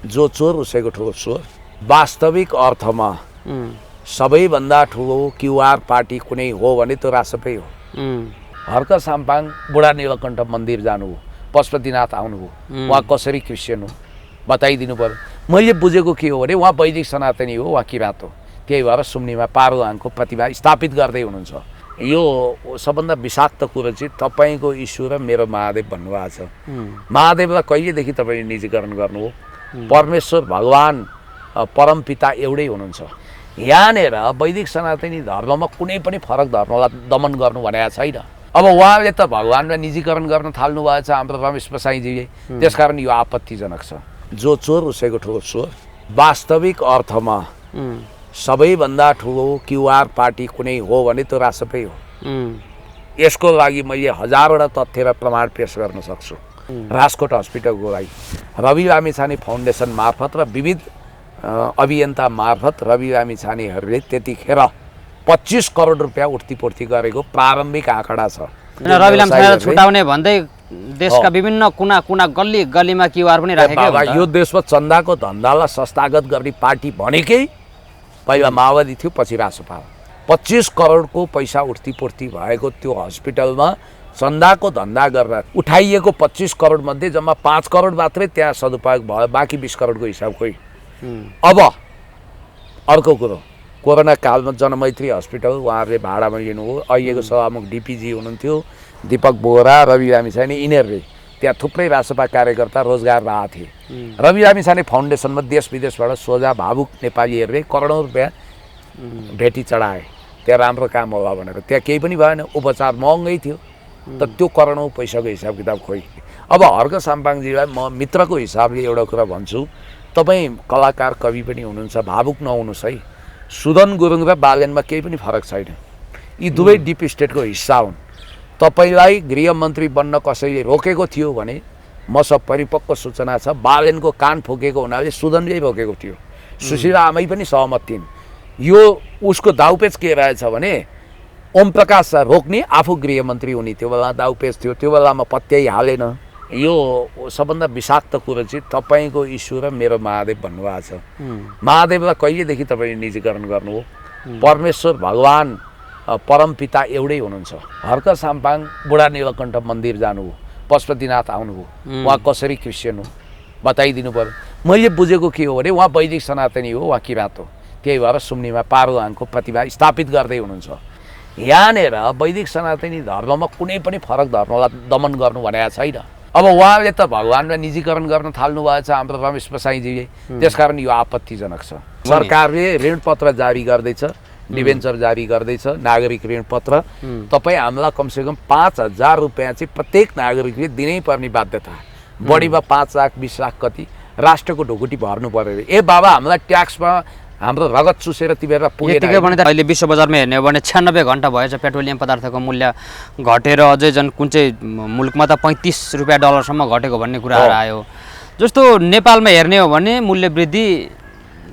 जो चोर उसैको ठुलो चोर। वास्तविक अर्थमा सबैभन्दा ठुलो क्युआर पार्टी कुनै हो भने त्यो रासपै हो। हर्क साम्पाङ बुढा नीलकण्ठ मन्दिर जानुभयो, पशुपतिनाथ आउनुभयो, उहाँ कसरी क्रिस्चियन हो बताइदिनु पर्यो। मैले बुझेको के हो भने उहाँ वैदिक सनातनी हो, उहाँ किराँत हो, त्यही भएर सुम्निमा पारुहाङको प्रतिभा स्थापित गर्दै हुनुहुन्छ। यो सबभन्दा विषाक्त कुरो चाहिँ तपाईँको ईश्वर र मेरो महादेव भन्नुभएको छ। महादेवलाई कहिलेदेखि तपाईँ निजीकरण गर्नुभयो? परमेश्वर भगवान् परमपिता एउटै हुनुहुन्छ। यहाँनिर वैदिक सनातनी धर्ममा कुनै पनि फरक धर्मलाई दमन गर्नु भनेको छैन। अब उहाँले त भगवान्लाई निजीकरण गर्न थाल्नु भएको छ हाम्रो रमेश बसाइजीले, त्यसकारण यो आपत्तिजनक छ। जो चोर उसैको ठुलो चोर। वास्तविक अर्थमा सबैभन्दा ठुलो क्युआर पार्टी कुनै हो भने त्यो रासपै हो। यसको लागि मैले हजारवटा तथ्य र प्रमाण पेश गर्न सक्छु। राजकोट हस्पिटलको लागि रवि लामिछाने फाउन्डेसन मार्फत र विविध अभियन्ता मार्फत रवि लामिछानेहरूले त्यतिखेर 25 करोड रुपियाँ उठ्तीपूर्ति गरेको प्रारम्भिक आँकडा छ। रवि लामिछानेलाई छुटाउने भन्दै देशका विभिन्न कुना कुना गल्ली गल्लीमा क्युआर पनि राखेको हुन्छ। यो देशमा चन्दाको धन्दालाई संस्थागत गर्ने पार्टी भनेकै पहिला माओवादी थियो, पछि रासपा। 25 करोडको पैसा उठ्तीपूर्ति भएको त्यो हस्पिटलमा चन्दाको धन्दा गरेर उठाइएको 25 करोड मध्ये जम्मा 5 करोड मात्रै त्यहाँ सदुपयोग भयो, बाँकी 20 करोडको हिसाब खोइ। अब अर्को कुरो, कोरोना कालमा जनमैत्री हस्पिटल उहाँहरूले भाडामा लिनुभयो। अहिलेको सभामुख डिपिजी हुनुहुन्थ्यो दीपक बोहरा, रवि लामिछाने, यिनीहरूले त्यहाँ थुप्रै रासपा कार्यकर्ता रोजगार पाएको थिए। रवि लामिछाने फाउन्डेसनमा देश विदेशबाट सोझा भावुक नेपालीहरूले करोडौँ रुपियाँ भेटी चढाए त्यहाँ राम्रो काम होला भनेर। त्यहाँ केही पनि भएन, उपचार महँगै थियो, त त्यो करोडौँ पैसाको हिसाब किताब खोइ। अब हर्क साम्पाङजीलाई म मित्रको हिसाबले एउटा कुरा भन्छु, तपाईँ कलाकार कवि पनि हुनुहुन्छ, भावुक नहुनुहोस् है। सुदन गुरुङ र बालेनमा केही पनि फरक छैन, यी दुवै डिप स्टेटको हिस्सा हुन्। तपाईँलाई गृहमन्त्री बन्न कसैले रोकेको थियो भने मसँग परिपक्व सूचना छ, बालेनको कान फुकेको हुनाले सुदनले रोकेको थियो, सुशीला आमै पनि सहमत थिइन्। यो उसको दाउपेच के रहेछ भने ओम प्रकाश रोक्ने, आफू गृहमन्त्री हुने, त्यो बेला दाउपेच थियो, त्यो बेलामा पत्याइ हालेन। यो सबभन्दा विषाक्त कुरो चाहिँ तपाईँको ईश्वर र मेरो महादेव भन्नुभएको छ। महादेवलाई कहिलेदेखि तपाईँले निजीकरण गर्नुभयो? परमेश्वर भगवान् परमपिता एउटै हुनुहुन्छ। हर्क साम्पाङ बुढा नीलकण्ठ मन्दिर जानुभयो, पशुपतिनाथ आउनुभयो, उहाँ कसरी क्रिस्चियन हो बताइदिनु पर्यो। मैले बुझेको के हो भने उहाँ वैदिक सनातनी हो, उहाँ किराँत हो, त्यही भएर सुम्निमा पारुहाङको प्रतिभा स्थापित गर्दै हुनुहुन्छ। यहाँनिर वैदिक सनातनी धर्ममा कुनै पनि फरक धर्मलाई दमन गर्नु भनेको छैन। अब उहाँले त भगवान्लाई निजीकरण गर्न थाल्नु भएको छ हाम्रो रमेश बसाइजीले, त्यसकारण यो आपत्तिजनक छ। सरकारले ऋणपत्र जारी गर्दैछ, डिभेन्चर जारी गर्दैछ, नागरिक ऋणपत्र। तपाईँ हामीलाई कमसेकम 5,000 रुपियाँ चाहिँ प्रत्येक नागरिकले दिनै पर्ने बाध्यता, बढीमा 5 लाख 20 लाख कति राष्ट्रको ढुकुटी भर्नु पर्यो। ए बाबा, हामीलाई ट्याक्समा हाम्रो रगत चुसेर तिमीहरू पुगेन। यतिकै भने त अहिले विश्व बजारमा हेर्ने हो भने 96 घन्टा भएछ पेट्रोलियम पदार्थको मूल्य घटेर अझै झन् कुन चाहिँ मुलुकमा त 35 रुपियाँ डलरसम्म घटेको भन्ने कुराहरू आयो। जस्तो नेपालमा हेर्ने हो भने मूल्य वृद्धि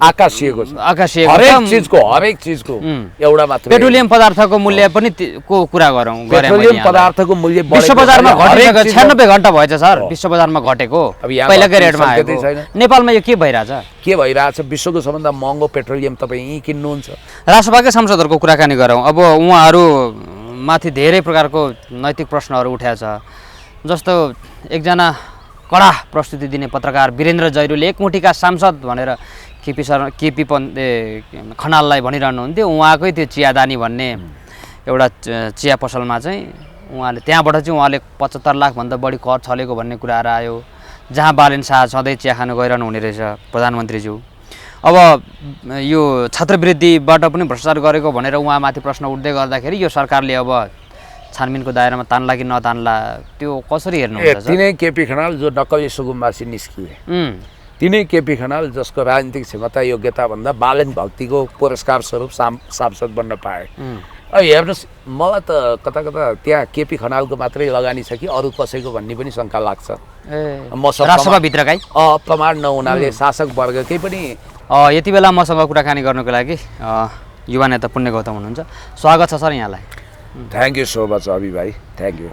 आकाशिएको छ, हरेक चिजको एउटा मात्र। पेट्रोलियम पदार्थको मूल्य पनि को कुरा गरौँ, पेट्रोलियम पदार्थको मूल्य विश्व बजारमा घटेको 96 घन्टा भएछ सर, विश्व बजारमा घटेको पहिलाकै रेटमा आएको। नेपालमा यो के भइरहेछ? विश्वको सबभन्दा महँगो पेट्रोलियम तपाईँ यहीँ किन्नुहुन्छ। राष्ट्रसभाकै सांसदहरूको कुराकानी गरौँ। अब उहाँहरू माथि धेरै प्रकारको नैतिक प्रश्नहरू उठाएको छ। जस्तो एकजना कडा प्रस्तुति दिने पत्रकार वीरेन्द्र जैरूले एकमुठीका सांसद भनेर केपी खनाललाई भनिरहनुहुन्थ्यो। उहाँकै त्यो चियादानी भन्ने एउटा चिया पसलमा चाहिँ उहाँले त्यहाँबाट चाहिँ उहाँले 75 लाखभन्दा बढी कर छलेको भन्ने कुराहरू आयो, जहाँ बालेन शाह सधैँ चिया खानु गइरहनु हुने रहेछ प्रधानमन्त्रीज्यू। अब यो छात्रवृत्तिबाट पनि भ्रष्टाचार गरेको भनेर उहाँमाथि प्रश्न उठ्दै गर्दाखेरि यो सरकारले अब छानबिनको दायरामा तान्ला कि नतान्ला, त्यो कसरी हेर्नुहुन्छ? तिनै केपी खनाल जो नक्कली सुगमवासी निस्किए, तिनै केपी खनाल जसको राजनीतिक क्षमता योग्यता भन्दा बालेन भक्तिको पुरस्कार स्वरूप सांसद बन्न पाए। हेर्नुहोस्, मलाई त कता कता त्यहाँ केपी खनालको मात्रै लगानी छ कि अरू कसैको भन्ने पनि शङ्का लाग्छ। राष्ट्रसभाभित्रकै प्रमाण नहुनाले शासक वर्गकै पनि। यति बेला मसँग कुराकानी गर्नुको लागि युवा नेता पुण्य गौतम हुनुहुन्छ, स्वागत छ सर यहाँलाई। थ्याङ्क यू सो मच अभि भाइ, थ्याङ्क यू।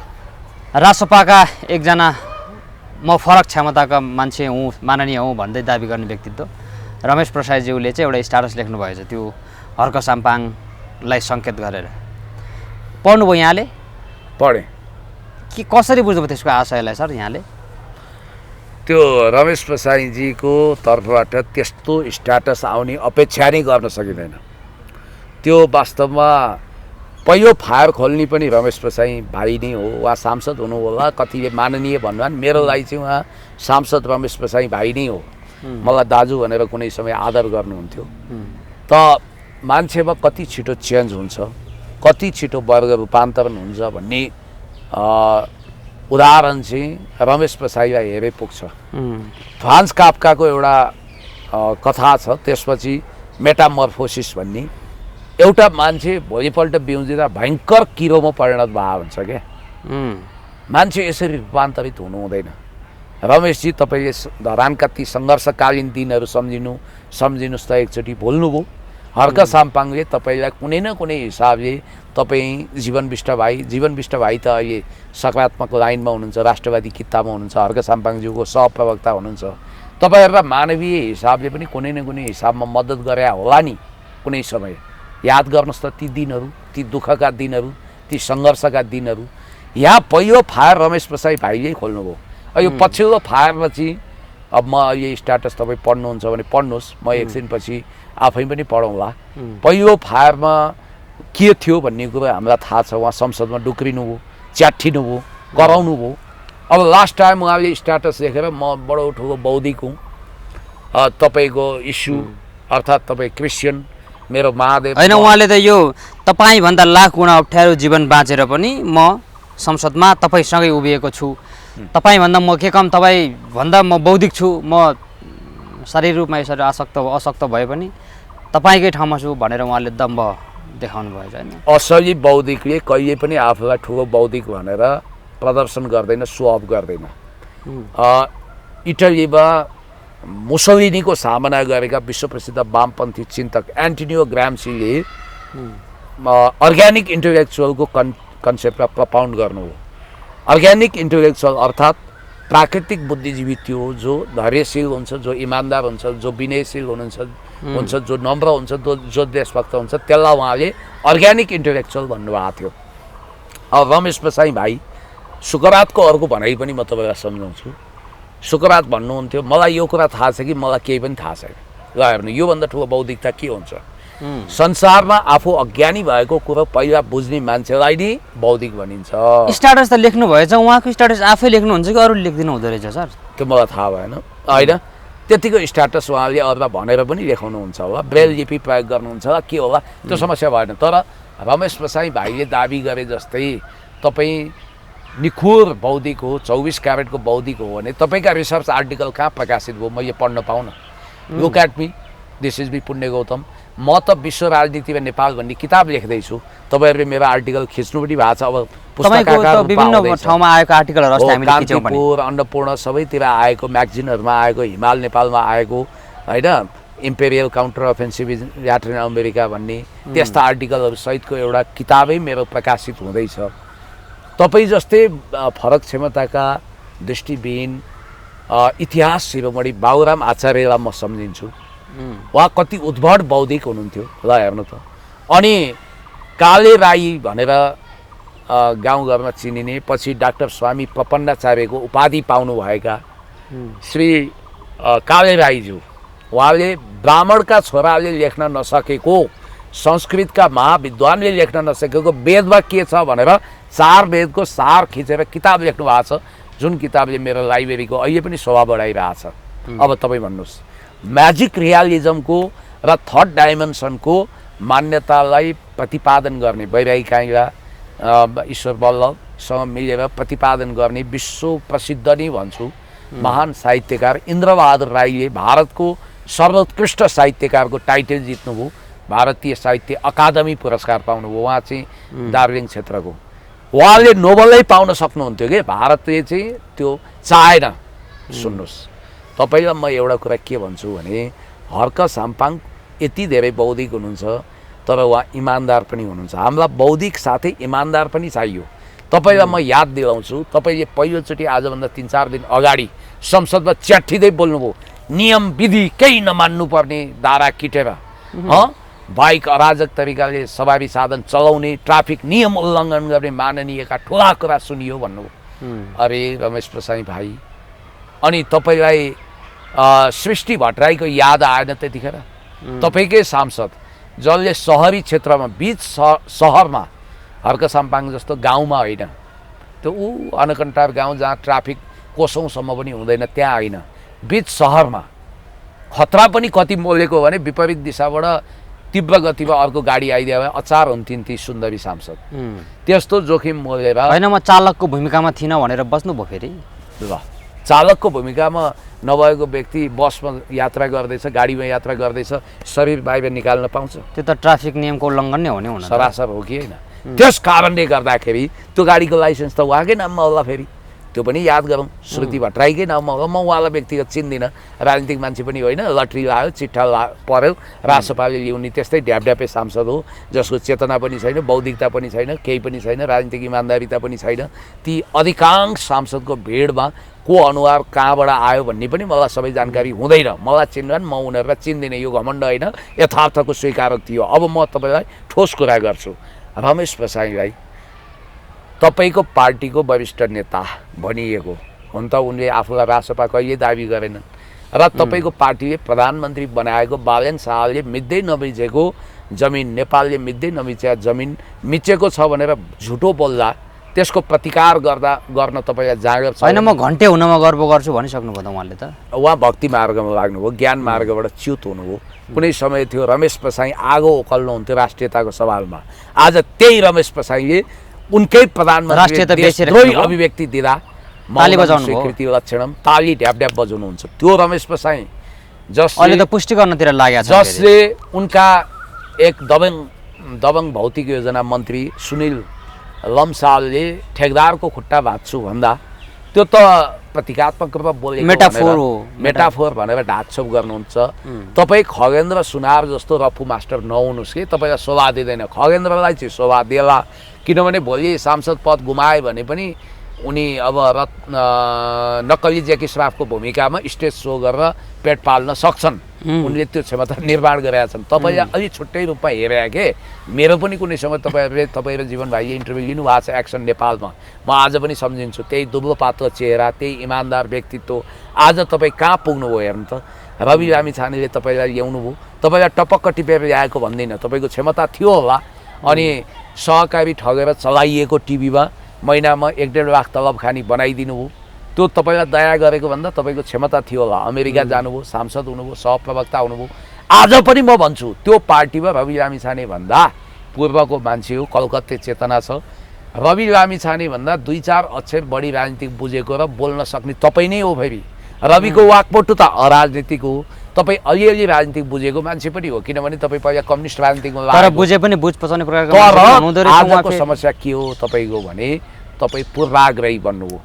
राष्ट्रसभाका एकजना म फरक क्षमताका मान्छे हुँ, माननीय हुँ भन्दै दाबी गर्ने व्यक्तित्व रमेश प्रसादज्यूले चाहिँ एउटा स्ट्याटस लेख्नुभएछ, त्यो हर्क साम्पाङलाई सङ्केत गरेर। पढ्नुभयो यहाँले? पढेँ। के कसरी बुझ्नुभयो त्यसको आशयलाई सर यहाँले? त्यो रमेश प्रसादजीको तर्फबाट त्यस्तो स्ट्याटस आउने अपेक्षा नै गर्न सकिँदैन। त्यो वास्तवमा पहिलो फायर खोल्ने पनि रमेश प्रसाद भाइ नै हो। उहाँ सांसद हुनु होला, कतिले माननीय भन्नुभयो, मेरो लागि चाहिँ उहाँ सांसद रमेश प्रसाद भाइ नै हो। मलाई दाजु भनेर कुनै समय आदर गर्नुहुन्थ्यो। त मान्छेमा कति छिटो चेन्ज हुन्छ, कति छिटो वर्ग रूपान्तरण हुन्छ भन्ने उदाहरण चाहिँ रमेश प्रसादलाई हेरे पुग्छ। फ्रान्स काफ्काको एउटा कथा छ, त्यसपछि मेटामर्फोसिस भन्ने। एउटा मान्छे भोलिपल्ट बिउजिँदा भयङ्कर किरोमा परिणत भएको हुन्छ क्या। मान्छे यसरी रूपान्तरित हुनु हुँदैन। रमेशजी तपाईँले धरानका ती सङ्घर्षकालीन दिनहरू सम्झिनुहोस् त एकचोटि। भुल्नुभयो। हर्क साम्पाङले तपाईँलाई कुनै न कुनै हिसाबले तपाईँ जीवन बिष्ट भाइ त अहिले सकारात्मक लाइनमा हुनुहुन्छ, राष्ट्रवादी किताबमा हुनुहुन्छ, हर्क साम्पाङज्यूको सहप्रवक्ता हुनुहुन्छ। तपाईँहरूलाई मानवीय हिसाबले पनि कुनै न कुनै हिसाबमा मद्दत गरे होला नि कुनै समय। याद गर्नुहोस् त ती दिनहरू, ती दुःखका दिनहरू, ती सङ्घर्षका दिनहरू। यहाँ पहिलो फायर रमेश प्रसाद भाइले खोल्नुभयो। यो पछिल्लो फायरमा चाहिँ अब म यो स्ट्याटस तपाईँ पढ्नुहुन्छ भने पढ्नुहोस्, म एकछिनपछि आफै पनि पढौँला। पहिलो फायरमा के थियो भन्ने कुरो हामीलाई थाहा छ। उहाँ संसदमा डुक्रिनुभयो, च्याठिनुभयो, कराउनु भयो। अब लास्ट टाइम उहाँले स्ट्याटस लेखेर म बडो ठुलो बौद्धिक हुँ, तपाईँको इस्यु अर्थात् तपाईँ क्रिस्चियन, मेरो महादेव होइन। उहाँले त यो तपाईँभन्दा लाख गुणा अप्ठ्यारो जीवन बाँचेर पनि म संसदमा तपाईँसँगै उभिएको छु, तपाईँभन्दा म के कम, तपाईँभन्दा म बौद्धिक छु, म शारीरिक रूपमा यसरी अशक्त भए पनि तपाईँकै ठाउँमा छु भनेर उहाँले दम्भ देखाउनु भयो होइन। असली बौद्धिकले कहिले पनि आफूलाई ठुलो बौद्धिक भनेर प्रदर्शन गर्दैन, सो अफ गर्दैन। इटलीमा मुसोलिनीको सामना गरेका विश्वप्रसिद्ध वामपन्थी चिन्तक एन्टोनियो ग्राम्सीले अर्ग्यानिक इन्टेलेक्चुअलको कन्सेप्टलाई प्रपाउन्ड गर्नु हो। अर्ग्यानिक इन्टेलेक्चुअल अर्थात् प्राकृतिक बुद्धिजीवी त्यो जो धैर्यशील हुन्छ, जो इमान्दार हुन्छ, जो विनयशील हुन्छ, जो नम्र हुन्छ, जो देशभक्त हुन्छ, त्यसलाई उहाँले अर्ग्यानिक इन्टेलेक्चुअल भन्नुभएको थियो। अब रमेश प्रसाद भाइ सुकरातको अर्को भनाइ पनि म तपाईँलाई सम्झाउँछु। सुकरात भन्नुहुन्थ्यो, मलाई यो कुरा थाहा छ कि मलाई केही पनि थाहा छैन। ल हेर्नु, योभन्दा ठुलो बौद्धिकता के हुन्छ? संसारमा आफू अज्ञानी भएको कुरो पहिला बुझ्ने मान्छेलाई नै बौद्धिक भनिन्छ। स्ट्याटस त लेख्नु भएछ, उहाँको स्ट्याटस आफै लेख्नुहुन्छ कि अरूले लेखिदिनु हुँदो रहेछ सर? त्यो मलाई थाहा भएन होइन। त्यतिको स्ट्याटस उहाँले अरूलाई भनेर पनि लेखाउनुहुन्छ होला, ब्रेल लिपि प्रयोग गर्नुहुन्छ होला, के होला त्यो समस्या भएन। तर रमेश प्रसाद भाइले दाबी गरे जस्तै तपाईँ निखुर बौद्धिक हो, 24 क्यारेटको बौद्धिक हो भने तपाईँका रिसर्च आर्टिकल कहाँ प्रकाशित भयो? म यो पढ्न पाउन। Look at me, this is B Punya Gautam. म त विश्व राजनीति वा नेपाल भन्ने किताब लेख्दैछु, तपाईँहरूले मेरो आर्टिकल खिच्नु पनि भएको छ। अब पुस्तकका विभिन्न ठाउँमा आएको आर्टिकलहरू कान्तिपुर, अन्नपूर्ण सबैतिर आएको, म्यागजिनहरूमा आएको, हिमाल नेपालमा आएको होइन, imperial counter offensive in Latin America भन्ने त्यस्ता आर्टिकलहरू सहितको एउटा किताबै मेरो प्रकाशित हुँदैछ। तपाईँ जस्तै फरक क्षमताका दृष्टिविहीन इतिहास शिरोमणि बाबुराम आचार्यलाई म सम्झिन्छु। उहाँ कति उद्भट बौद्धिक हुनुहुन्थ्यो, ल हेर्नु त। अनि काले राई भनेर गाउँघरमा चिनिने, पछि डाक्टर स्वामी प्रपन्नाचार्यको उपाधि पाउनुभएका श्री काले राईज्यू, उहाँले ब्राह्मणका छोराले लेख्न नसकेको, संस्कृतका महाविद्वानले लेख्न नसकेको वेदमा के छ भनेर 4 वेदको सार खिचेर किताब लेख्नु भएको छ, जुन किताबले मेरो लाइब्रेरीको अहिले पनि शोभा बढाइरहेछ। अब तपाईँ भन्नुहोस्, म्याजिक रियालिजमको र थर्ड डाइमेन्सनको मान्यतालाई प्रतिपादन गर्ने वैरागिकाइला ईश्वर बल्लभसँग मिलेर प्रतिपादन गर्ने विश्व प्रसिद्ध नै भन्छु महान साहित्यकार इन्द्रबहादुर राईले भारतको सर्वोत्कृष्ट साहित्यकारको टाइटल जित्नुभयो, भारतीय साहित्य अकादमी पुरस्कार पाउनुभयो। उहाँ चाहिँ दार्जिलिङ क्षेत्रको, उहाँले नोबलै पाउन सक्नुहुन्थ्यो कि भारतले चाहिँ त्यो चाहेन। सुन्नुहोस्, तपाईँलाई म एउटा कुरा के भन्छु भने हर्क साम्पाङ यति धेरै बौद्धिक हुनुहुन्छ तर उहाँ इमान्दार पनि हुनुहुन्छ। हामीलाई बौद्धिक साथै इमान्दार पनि चाहियो। तपाईँलाई म याद दिलाउँछु, तपाईँले पहिलोचोटि आजभन्दा 3-4 दिन अगाडि संसदमा च्याठिँदै बोल्नुभयो, नियम विधि केही नमान्नुपर्ने धारा किटेर बाइक अराजक तरिकाले सवारी साधन चलाउने, ट्राफिक नियम उल्लङ्घन गर्ने माननीयका ठुला कुरा सुनियो भन्नुभयो। अरे रमेश प्रसाई भाइ, अनि तपाईँलाई सृष्टि भट्टराईको याद आएन त्यतिखेर? तपाईँकै सांसद जसले सहरी क्षेत्रमा बिच सहरमा हर्क साम्पाङ जस्तो गाउँमा होइन, त्यो अनकन्टार गाउँ जहाँ ट्राफिक कोसौँसम्म पनि हुँदैन त्यहाँ होइन, बिच सहरमा खतरा पनि कति मोलेको भने विपरीत दिशाबाट तीव्र गतिमा अर्को गाडी आइदियो भने अचार हुन्थिन् ती सुन्दरी सांसद। त्यस्तो जोखिम मोलेर होइन, म चालकको भूमिकामा थिइनँ भनेर बस्नुभयो फेरि। ल, चालकको भूमिकामा नभएको व्यक्ति बसमा यात्रा गर्दैछ, गाडीमा यात्रा गर्दैछ, शरीर बाहिर निकाल्न पाउँछ? त्यो त ट्राफिक नियमको उल्लङ्घन नै हो नि। सरासर हो कि होइन? त्यस कारणले गर्दाखेरि त्यो गाडीको लाइसेन्स त उहाँकै नाममा होला, फेरि त्यो पनि याद गरौँ, श्रुति भट्टराईकै नाममा होला। म उहाँलाई व्यक्तिगत चिन्दिनँ, राजनीतिक मान्छे पनि होइन, लट्री लाग्यो, चिट्ठा पर्यो, राजसभाले ल्याउने त्यस्तै ढ्यापढ्यापे सांसद हो जसको चेतना पनि छैन, बौद्धिकता पनि छैन, केही पनि छैन, राजनीतिक इमान्दारिता पनि छैन। ती अधिकांश सांसदको भिडमा को अनुहार कहाँबाट आयो भन्ने पनि मलाई सबै जानकारी हुँदैन। मलाई चिन्दैन, म उनीहरूलाई चिन्दिनँ, यो घमण्ड होइन, यथार्थको स्वीकारक थियो। अब म तपाईँलाई ठोस कुरा गर्छु। रमेश प्रसाई भाइ तपाईँको पार्टीको वरिष्ठ नेता भनिएको हुन त, उनले आफूलाई रासपा कहिले दाबी गरेनन् र तपाईँको पार्टीले प्रधानमन्त्री बनाएको बालेन शाहले मिच्दै नमिचेको जमिन, नेपालले मिच्दै नमिचेको जमिन मिचेको छ भनेर झुटो बोल्दा त्यसको प्रतिकार गर्न तपाईँलाई जाँगर छ? होइन, म घन्टे हुनमा गर्व गर्छु भनिसक्नुभयो त उहाँले त। उहाँ भक्ति मार्गमा लाग्नुभयो, ज्ञान मार्गबाट च्युत हुनुभयो। कुनै समय थियो रमेश प्रसाई आगो उकल्नुहुन्थ्यो राष्ट्रियताको सवालमा, आज त्यही रमेश प्रसाईले उनकै प्रधानमन्त्री अभिव्यक्ति दिँदा स्वीकृति लक्षणम ताली ढ्यापढ्याप बजाउनुहुन्छ। त्यो रमेश प्रसाई जसले त पुष्टि गर्नतिर लागेको छ, जसले उनका एक दबङ भौतिक योजना मन्त्री सुनिल लम्सालले ठेकदारको खुट्टा भाँच्छु भन्दा त्यो त प्रतीकात्मक रूपमा बोलेको मेटाफोर भनेर ढाकछोप गर्नुहुन्छ। तपाईँ खगेन्द्र सुनार जस्तो रफू मास्टर नहुनुहोस् कि, तपाईँलाई शोभा दिँदैन। खगेन्द्रलाई चाहिँ शोभा देला, किनभने भोलि सांसद पद गुमायो भने पनि उनी अब नक्कली ज्याकी श्राफको भूमिकामा स्टेज सो गरेर पेट पाल्न सक्छन्। उनले त्यो क्षमता निर्माण गरेका छन्। तपाईँले अलि छुट्टै रूपमा हेरे के, मेरो पनि कुनै समय तपाईँ र जीवन भाइले इन्टरभ्यू लिनुभएको छ एक्सन नेपालमा, म आज पनि सम्झिन्छु। त्यही दुब्लो पातलो चेहरा, त्यही इमान्दार व्यक्तित्व, आज तपाईँ कहाँ पुग्नुभयो हेर्नु त। रवि लामिछानेले तपाईँलाई ल्याउनु भयो, तपाईँलाई टपक्क टिपेर ल्याएको भन्दैन, तपाईँको क्षमता थियो होला। अनि सहकारी ठगेर चलाइएको टिभीमा महिनामा 1.5 लाख तलब खानी बनाइदिनु भयो, त्यो तपाईँलाई दया गरेको भन्दा तपाईँको क्षमता थियो होला। अमेरिका जानुभयो, सांसद हुनुभयो, सहप्रवक्ता हुनुभयो। आज पनि म भन्छु त्यो पार्टीमा रवि लामिछाने भन्दा पूर्वको मान्छे हो, कलकत्ते चेतना छ। रवि लामिछाने भन्दा 2-4 अक्षर बढी राजनीतिक बुझेको र बोल्न सक्ने तपाईँ नै हो। फेरि रविको वाकपटु त अराजनीतिक हो, तपाईँ अलिअलि राजनीतिक बुझेको मान्छे पनि हो, किनभने तपाईँ पहिला कम्युनिस्ट राजनीतिकमा तर बुझे पनि बुझ पचाउने प्रकारको आजको समस्या के हो तपाईँको भने तपाईँ पूर्वाग्रही बन्नुभयो।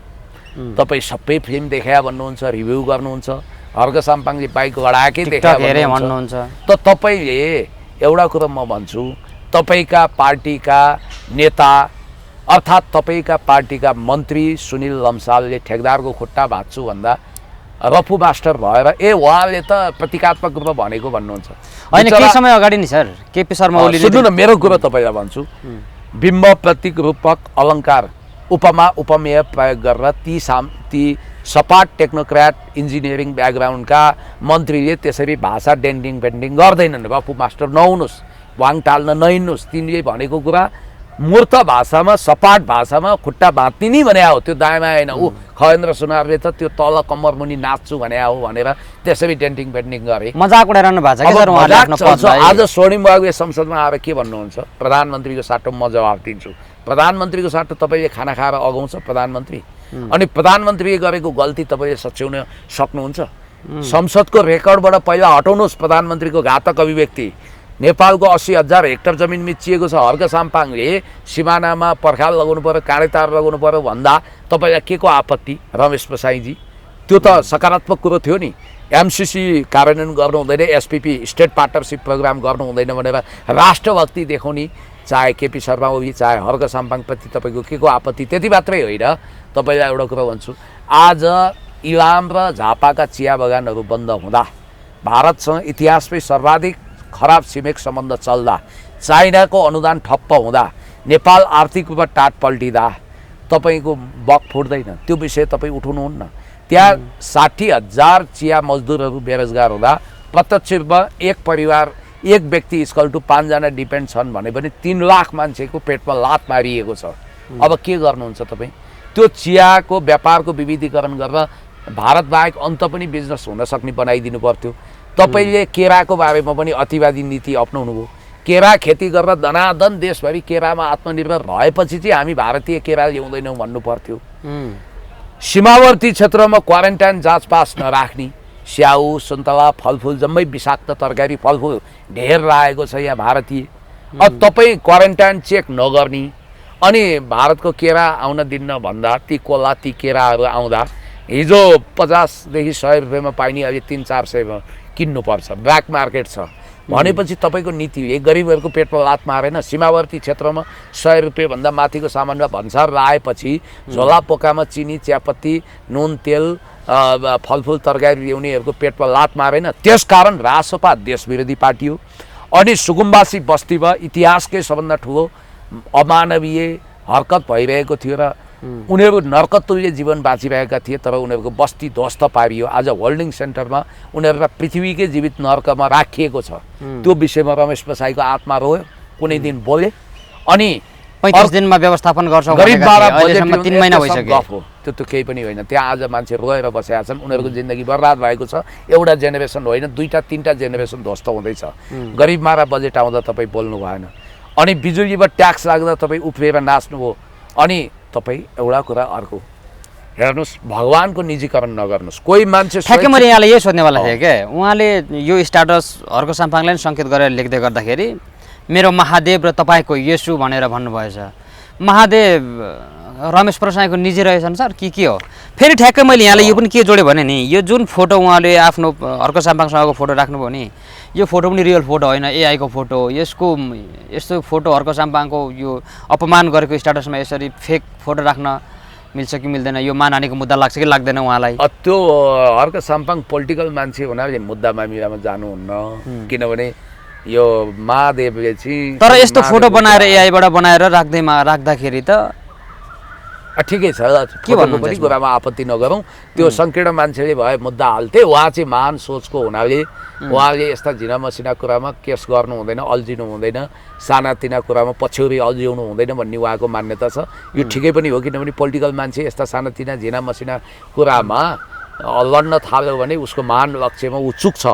तपाईँ सबै फिल्म देखाए भन्नुहुन्छ, रिभ्यू गर्नुहुन्छ, हर्क साम्पाङले बाइक लडाएकै देखाए भन्नुहुन्छ। त तपाईँले एउटा कुरो म भन्छु, तपाईँका पार्टीका नेता अर्थात् तपाईँका पार्टीका मन्त्री सुनिल लम्सालले ठेकदारको खुट्टा भाँच्छु भन्दा रफू मास्टर भएर उहाँले त प्रतीकात्मक रूपमा भनेको भन्नुहुन्छ। होइन, केही समय अगाडि नि सर केपी शर्मा ओलीले, सुन्नु न मेरो कुरा तपाईँलाई भन्छु, बिम्ब प्रतीक रूपक अलङ्कार उपमा उपमेय प्रयोग गरेर ती सपाट टेक्नोक्राट इन्जिनियरिङ ब्याकग्राउन्डका मन्त्रीले त्यसरी भाषा डेन्डिङ पेन्डिङ गर्दैनन्। रफू मास्टर नहुनुहोस्, वाङ टाल्न नहिँड्नुहोस्। तिनले भनेको कुरा मूर्त भाषामा, सपाट भाषामा खुट्टा भाँच्ने नि भने हो, त्यो दायाँमा होइन। खगेन्द्र सुनारले त त्यो तल कम्मर मुनि नाच्छु भने हो भनेर त्यसरी डेन्टिङ पेन्टिङ गरे। मजाक उडाइरहनु भएको छ। आज स्वर्णिम बाबुले संसदमा आएर के भन्नुहुन्छ, प्रधानमन्त्रीको साटोमा म जवाब दिन्छु। प्रधानमन्त्रीको साटो तपाईँले खाना खाएर अगाउँछ प्रधानमन्त्री, अनि प्रधानमन्त्रीले गरेको गल्ती तपाईँले सच्याउन सक्नुहुन्छ? संसदको रेकर्डबाट पहिला हटाउनुहोस् प्रधानमन्त्रीको घातक अभिव्यक्ति। नेपालको 80,000 हेक्टर जमिन मिचिएको छ, हर्क साम्पाङले सिमानामा पर्खाल लगाउनु पर्यो, काँडे तार लगाउनु पर्यो भन्दा तपाईँलाई के को आपत्ति रमेश प्रसाईजी? त्यो त सकारात्मक कुरो थियो नि। एमसिसी कार्यान्वयन गर्नु हुँदैन, एसपिपी स्टेट पार्टनरसिप प्रोग्राम गर्नु हुँदैन भनेर राष्ट्रभक्ति देखाउने चाहे केपी शर्मा ओली चाहे हर्क साम्पाङप्रति तपाईँको के को आपत्ति त्यति मात्रै होइन। तपाईँलाई एउटा कुरा भन्छु, आज इलाम र झापाका चिया बगानहरू बन्द हुँदा, भारतसँग इतिहासमै सर्वाधिक खराब छिमेक सम्बन्ध चल्दा, चाइनाको अनुदान ठप्प हुँदा, नेपाल आर्थिक रूपमा टाट पल्टिँदा तपाईँको बक फुट्दैन। त्यो विषय तपाईँ उठाउनुहुन्न। त्यहाँ 60,000 चिया मजदुरहरू बेरोजगार हुँदा प्रत्यक्ष रूपमा एक परिवार एक व्यक्ति इक्वल टु 5 जना डिपेन्ड छन् भने पनि 3 लाख मान्छेको पेटमा लात मारिएको छ। अब के गर्नुहुन्छ तपाईँ? त्यो चियाको व्यापारको विविधीकरण गरेर भारत बाहेक अन्त पनि बिजनेस हुन सक्ने बनाइदिनु पर्थ्यो। तपाईँले केराको बारेमा पनि अतिवादी नीति अपनाउनु भयो। केरा खेती गरेर धनाधन देशभरि केरामा आत्मनिर्भर भएपछि चाहिँ हामी भारतीय केरा ल्याउँदैनौँ भन्नु पर्थ्यो। सीमावर्ती क्षेत्रमा क्वारेन्टाइन जाँच पास नराख्ने, स्याउ सुन्तला फलफुल जम्मै विषाक्त तरकारी फलफुल ढेर लागेको छ यहाँ भारतीय। अब तपाईँ क्वारेन्टाइन चेक नगर्ने अनि भारतको केरा आउन दिन्न भन्दा ती कोला ती केराहरू आउँदा हिजो 50 देखि 100 रुपियाँमा पाइने अहिले 300-400मा किन्नुपर्छ, ब्ल्याक मार्केट छ भनेपछि तपाईँको नीतिले गरिबहरूको पेटमा लात मारेन। सीमावर्ती क्षेत्रमा 100 रुपियाँभन्दा माथिको सामानमा भन्सार लाएपछि झोला पोकामा चिनी चियापत्ती नुन तेल फलफुल तरकारी ल्याउनेहरूको पेटमा लात मारेन। त्यसकारण रासोपा देशविरोधी पार्टी हो। अनि सुकुम्बासी बस्तीमा इतिहासकै सबभन्दा ठुलो अमानवीय हरकत भइरहेको थियो र उनीहरू नरकतुल्य जीवन बाँचिरहेका थिए, तर उनीहरूको बस्ती ध्वस्त पारियो। आज होल्डिङ सेन्टरमा उनीहरूलाई पृथ्वीकै जीवित नर्कमा राखिएको छ। त्यो विषयमा रमेश बसाईको आत्मा रोयो, कुनै दिन बोले। अनि 35 दिनमा व्यवस्थापन गर्छौँ अहिलेसम्म 3 महिना भइसक्यो। त्यो केही पनि होइन। त्यहाँ आज मान्छे रोएर बसेका छन्, उनीहरूको जिन्दगी बर्बाद भएको छ। एउटा जेनेरेसन होइन, 2-3टा जेनेरेसन ध्वस्त हुँदैछ। गरिबमारा बजेट आउँदा तपाईँ बोल्नु भएन। अनि बिजुलीमा ट्याक्स लाग्दा तपाईँ उफ्रिएर नाच्नुभयो। अनि तपाईँ एउटा कुरा अर्को हेर्नुहोस्, भगवानको निजीकरण नगर्नुहोस्। कोही मान्छे ठ्याक्कै मैले यहाँलाई यही सोध्नेवाला थिएँ क्या। उहाँले यो स्ट्याटस हर्क साम्पाङलाई सङ्केत गरेर लेख्दै गर्दाखेरि मेरो महादेव र तपाईँको येशू भनेर भन्नुभएछ। महादेव रमेश प्रसाईको निजी रहेछन् सर के हो? फेरि ठ्याक्कै मैले यहाँलाई यो पनि के जोडेँ भने नि, यो जुन फोटो उहाँले आफ्नो हर्क साम्पाङसँगको फोटो राख्नुभयो नि, यो फोटो पनि रियल फोटो होइन, एआईको फोटो। यस्तो फोटो हर्क साम्पाङको यो अपमान गरेको स्ट्याटसमा यसरी फेक फोटो राख्न मिल्छ कि मिल्दैन? यो मानहानिको मुद्दा लाग्छ कि लाग्दैन उहाँलाई? त्यो हर्क साम्पाङ पोलिटिकल मान्छे हुनाले मुद्दा मामिलामा जानुहुन्न। किनभने यो महादेवले चाहिँ तर यस्तो फोटो बनाएर एआईबाट बनाएर राख्दाखेरि त ठिकै छ, फोटोको पनि कुरामा आपत्ति नगरौँ। त्यो सङ्कीर्ण मान्छेले भए मुद्दा हाल्थे। उहाँ चाहिँ महान सोचको हुनाले उहाँले यस्ता झिना मसिना कुरामा केस गर्नु हुँदैन, अल्झिनु हुँदैन, सानातिना कुरामा पछ्यौरी अल्झिनु हुँदैन भन्ने उहाँको मान्यता छ। यो ठिकै पनि हो, किनभने पोलिटिकल मान्छे यस्ता सानातिना झिना मसिना कुरामा लड्न थाल्यो भने उसको महान लक्ष्यमा ऊ चुक्छ,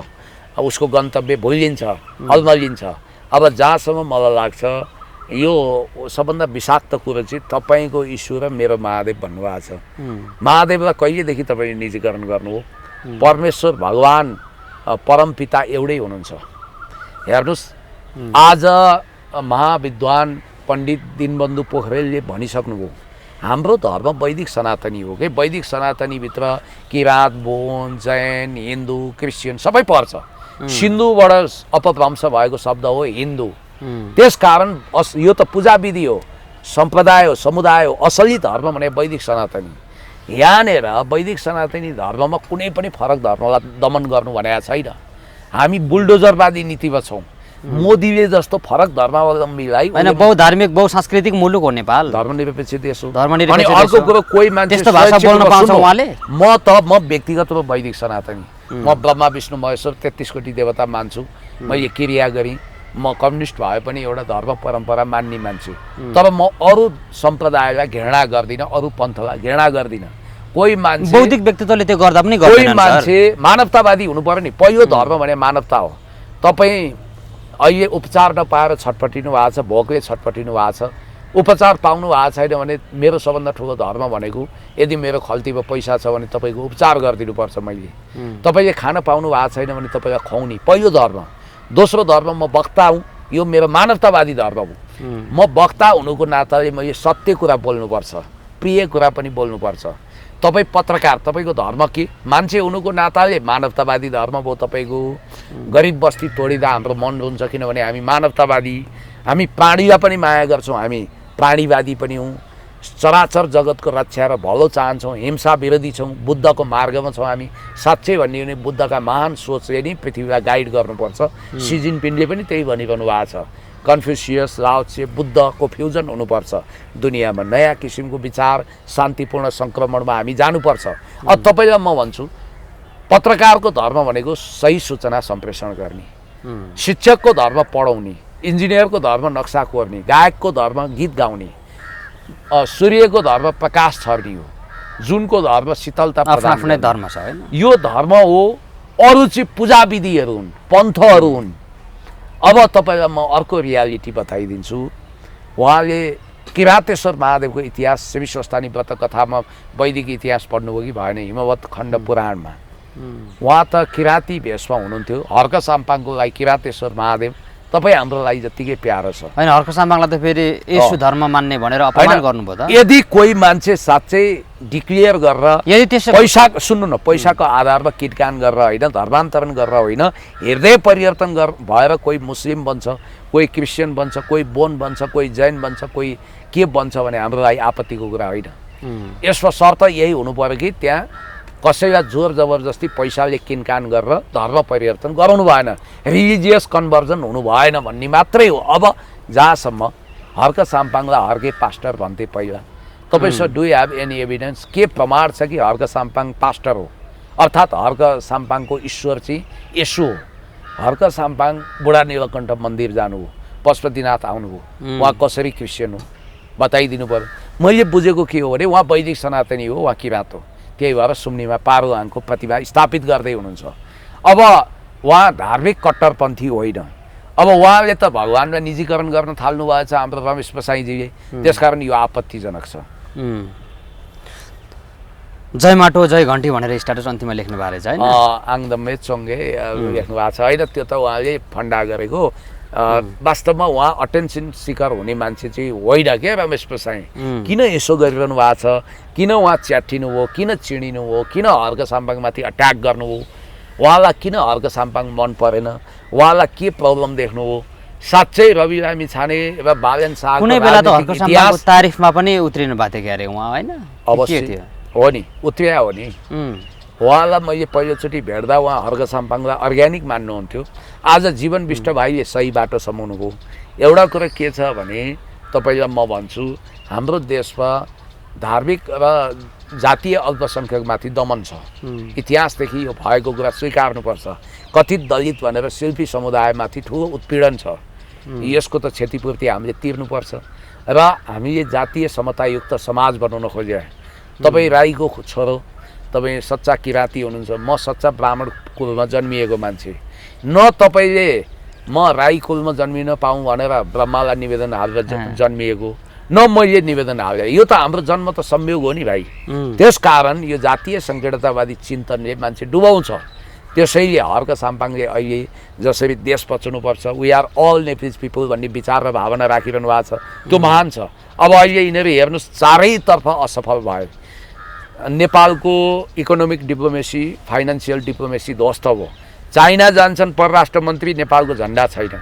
उसको गन्तव्य भुलिन्छ, अल्मलिन्छ। अब जहाँसम्म मलाई लाग्छ यो सबभन्दा विषाक्त कुरो चाहिँ तपाईँको ईश्वर र मेरो महादेव भन्नुभएको छ। महादेवलाई कहिलेदेखि तपाईँले निजीकरण गर्नु हो? परमेश्वर भगवान परमपिता एउटै हुनुहुन्छ। हेर्नुहोस्, आज महाविद्वान पण्डित दीनबन्धु पोखरेलले भनिसक्नुभयो हाम्रो धर्म वैदिक सनातनी हो। कि वैदिक सनातनीभित्र किराँत, बोन, जैन, हिन्दू, क्रिस्चियन सबै पर्छ। सिन्धुबाट अपभ्रंश भएको शब्द हो हिन्दू। त्यसकारण यो त पूजा विधि हो, सम्प्रदाय हो, समुदाय हो। असली धर्म भने वैदिक सनातनी। यहाँनिर वैदिक सनातनी धर्ममा कुनै पनि फरक धर्मलाई दमन गर्नु भनेको छैन। हामी बुलडोजरवादी नीतिमा छौँ। मोदीले जस्तो फरक धर्मावलम्बीलाई होइन, बहुधार्मिक बहुसांस्कृतिक मुलुक हो नेपाल, धर्मनिरपेक्ष देश हो। अनि अर्को कुरो कोही मान्छे त्यस्तो भाषा बोल्न पाउँछ उहाँले? म व्यक्तिगत रूपमा वैदिक सनातनी, म ब्रह्मा विष्णु महेश्वर 33 कोटी देवता मान्छु। मैले क्रिया गरेँ। म कम्युनिस्ट भए पनि एउटा धर्म परम्परा मान्ने मान्छे। तर म अरू सम्प्रदायलाई घृणा गर्दिनँ, अरू पन्थलाई घृणा गर्दिनँ। कोही मान्छे बौद्धिक व्यक्तित्वले त्यो गर्दा पनि गर्दैन। कोही मान्छे मानवतावादी हुनु पर्यो नि। पहिलो धर्म भने मानवता हो। तपाईँ अहिले उपचार नपाएर छटपटिनु भएको छ, भोकले छटपटिनु भएको छ, उपचार पाउनु भएको छैन भने मेरो सबभन्दा ठुलो धर्म भनेको यदि मेरो खल्तीमा पैसा छ भने तपाईँको उपचार गरिदिनुपर्छ मैले। तपाईँले खान पाउनु भएको छैन भने तपाईँलाई खुवाउने पहिलो धर्म। दोस्रो धर्म म वक्ता हुँ, यो मेरो मानवतावादी धर्म हो। म वक्ता हुनुको नाताले मैले सत्य कुरा बोल्नुपर्छ, प्रिय कुरा पनि बोल्नुपर्छ। तपाईँ पत्रकार, तपाईँको धर्म के? मान्छे हुनुको नाताले मानवतावादी धर्म भयो तपाईँको। गरिब बस्ती तोडिँदा हाम्रो मन रुन्छ, किनभने हामी मानवतावादी हामी प्राणीलाई पनि माया गर्छौँ, हामी प्राणीवादी पनि हौँ, चराचर जगतको रक्षा र भलो चाहन्छौँ, हिंसा विरोधी छौँ, बुद्धको मार्गमा छौँ हामी। साँच्चै भन्ने हो भने बुद्धका महान सोचले नि पृथ्वीलाई गाइड गर्नुपर्छ। सी जिनपिङले पनि त्यही भनिरहनु भएको छ। कन्फ्युसियस, लाओ त्से, बुद्धको फ्युजन हुनुपर्छ दुनियाँमा। नयाँ किसिमको विचार, शान्तिपूर्ण सङ्क्रमणमा हामी जानुपर्छ। अब तपाईँलाई म भन्छु, पत्रकारको धर्म भनेको सही सूचना सम्प्रेषण गर्ने, शिक्षकको धर्म पढाउने, इन्जिनियरको धर्म नक्सा कोर्ने, गायकको धर्म गीत गाउने, सूर्यको धर्म प्रकाश छर्ने हो, जुनको धर्म शीतलता प्रदान आफ्नै धर्म छ हैन। यो धर्म हो। अरू चाहिँ पूजा विधिहरू हुन्, पन्थहरू हुन्। अब तपाईँलाई म अर्को रियालिटी बताइदिन्छु। उहाँले किरातेश्वर महादेवको इतिहास सेवी स्वस्थानी व्रत कथामा वैदिक इतिहास पढ्नुभयो कि भएन? हिमवत खण्ड पुराणमा उहाँ त किराती भेषमा हुनुहुन्थ्यो। हर्क साम्पाङको लागि किरातेश्वर महादेव तपाईँ हाम्रो लागि जत्तिकै प्यारो छ हैन। हर्क साम्पाङलाई त फेरि येशू धर्म मान्ने भनेर अपमान गर्नुभयो त। यदि कोही मान्छे साँच्चै डिक्लियर गरेर यदि त्यसो पैसा सुन्नु न, पैसाको आधारमा किटकान गरेर होइन, धर्मान्तरण गरेर होइन, हृदय परिवर्तन भएर कोही मुस्लिम बन्छ, कोही क्रिस्चियन बन्छ, कोही बोन बन्छ, कोही जैन बन्छ, कोही के बन्छ भने हाम्रो लागि आपत्तिको कुरा होइन। यसमा शर्त यही हुनु पर्यो कि त्यहाँ कसैलाई जोर जबरजस्ती पैसाले किनकान गरेर धर्म परिवर्तन गराउनु भएन, रिलिजियस कन्भर्जन हुनु भएन भन्ने मात्रै हो। अब जहाँसम्म हर्क साम्पाङलाई हर्के पास्टर भन्थे पहिला, तपाईँसँग डु हेभ एनी एभिडेन्स? के प्रमाण छ कि हर्क साम्पाङ पास्टर हो? अर्थात् हर्क साम्पाङको ईश्वर चाहिँ येशू हो। हर्क साम्पाङ बुढा नीलकण्ठ मन्दिर जानुभयो, पशुपतिनाथ आउनुभयो, उहाँ कसरी क्रिस्चियन हो बताइदिनु पर्यो। मैले बुझेको के हो भने उहाँ वैदिक सनातनी हो, उहाँ किरात हो। त्यही भएर सुम्नीमा पारुहाङको प्रतिभा स्थापित गर्दै हुनुहुन्छ। अब उहाँ धार्मिक कट्टरपन्थी होइन। अब उहाँले त भगवान्लाई निजीकरण गर्न थाल्नु भएछ हाम्रो रमेश बसाइजीले, त्यसकारण यो आपत्तिजनक छ। जय माटो जय घन्टी भनेर स्ट्याटस अन्तिममा लेख्नु भएको रहेछ हैन? आङदम्मे चोङ्गे लेख्नु भएको छ होइन। त्यो त उहाँले फन्डा गरेको। वास्तवमा उहाँ अटेन्सन सिकर हुने मान्छे चाहिँ होइन क्या रमेश प्रसाई। किन यसो गरिरहनु भएको छ? किन उहाँ च्याटिनु हो? किन चिडिनु हो? किन हर्क साम्पाङमाथि अट्याक गर्नुभयो? उहाँलाई किन हर्क साम्पाङ मन परेन? उहाँलाई के प्रब्लम देख्नु हो? साँच्चै रवि लामी छाने र बालेन शाह कुनै बेला त हर्क साम्पाङको तारिफमा पनि उत्रिनु भएको थियो क्यारे उहाँ होइन? अवश्य हो नि, उत्रिया हो नि। उहाँलाई मैले पहिलोचोटि भेट्दा उहाँ हर्क साम्पाङलाई अर्ग्यानिक मान्नुहुन्थ्यो। आज जीवन विष्ट भाइले सही बाटो समाउनु भयो। एउटा कुरा के छ भने तपाईँलाई म भन्छु, हाम्रो देशमा धार्मिक र जातीय अल्पसङ्ख्यकमाथि दमन छ। इतिहासदेखि यो भएको कुरा स्वीकार्नुपर्छ। कथित दलित भनेर शिल्पी समुदायमाथि ठुलो उत्पीडन छ। यसको त क्षतिपूर्ति हामीले तिर्नुपर्छ र हामीले जातीय समतायुक्त समाज बनाउन खोजे। तपाईँ राईको छोरो, तपाईँ सच्चा किराती हुनुहुन्छ, म सच्चा ब्राह्मण कुलमा जन्मिएको मान्छे। न तपाईँले म राई कुलमा जन्मिन पाऊँ भनेर ब्रह्मालाई निवेदन हालेर जन्मिएको, न मैले निवेदन हालेँ। यो त हाम्रो जन्म त संयोग हो नि भाइ। त्यसकारण यो जातीय सङ्कीर्णतावादी चिन्तनले मान्छे डुबाउँछ। त्यसैले हर्क साम्पाङले अहिले जसरी देश बचाउनुपर्छ, वी आर अल नेपिज पिपुल भन्ने विचार र भावना राखिरहनु भएको छ, त्यो महान छ। अब अहिले यिनीहरू हेर्नुहोस् चारैतर्फ असफल भयो। नेपालको इकोनोमिक डिप्लोमेसी, फाइनेन्सियल डिप्लोमेसी ध्वस्त भयो। चाइना जान्छन् परराष्ट्र मन्त्री, नेपालको झन्डा छैन।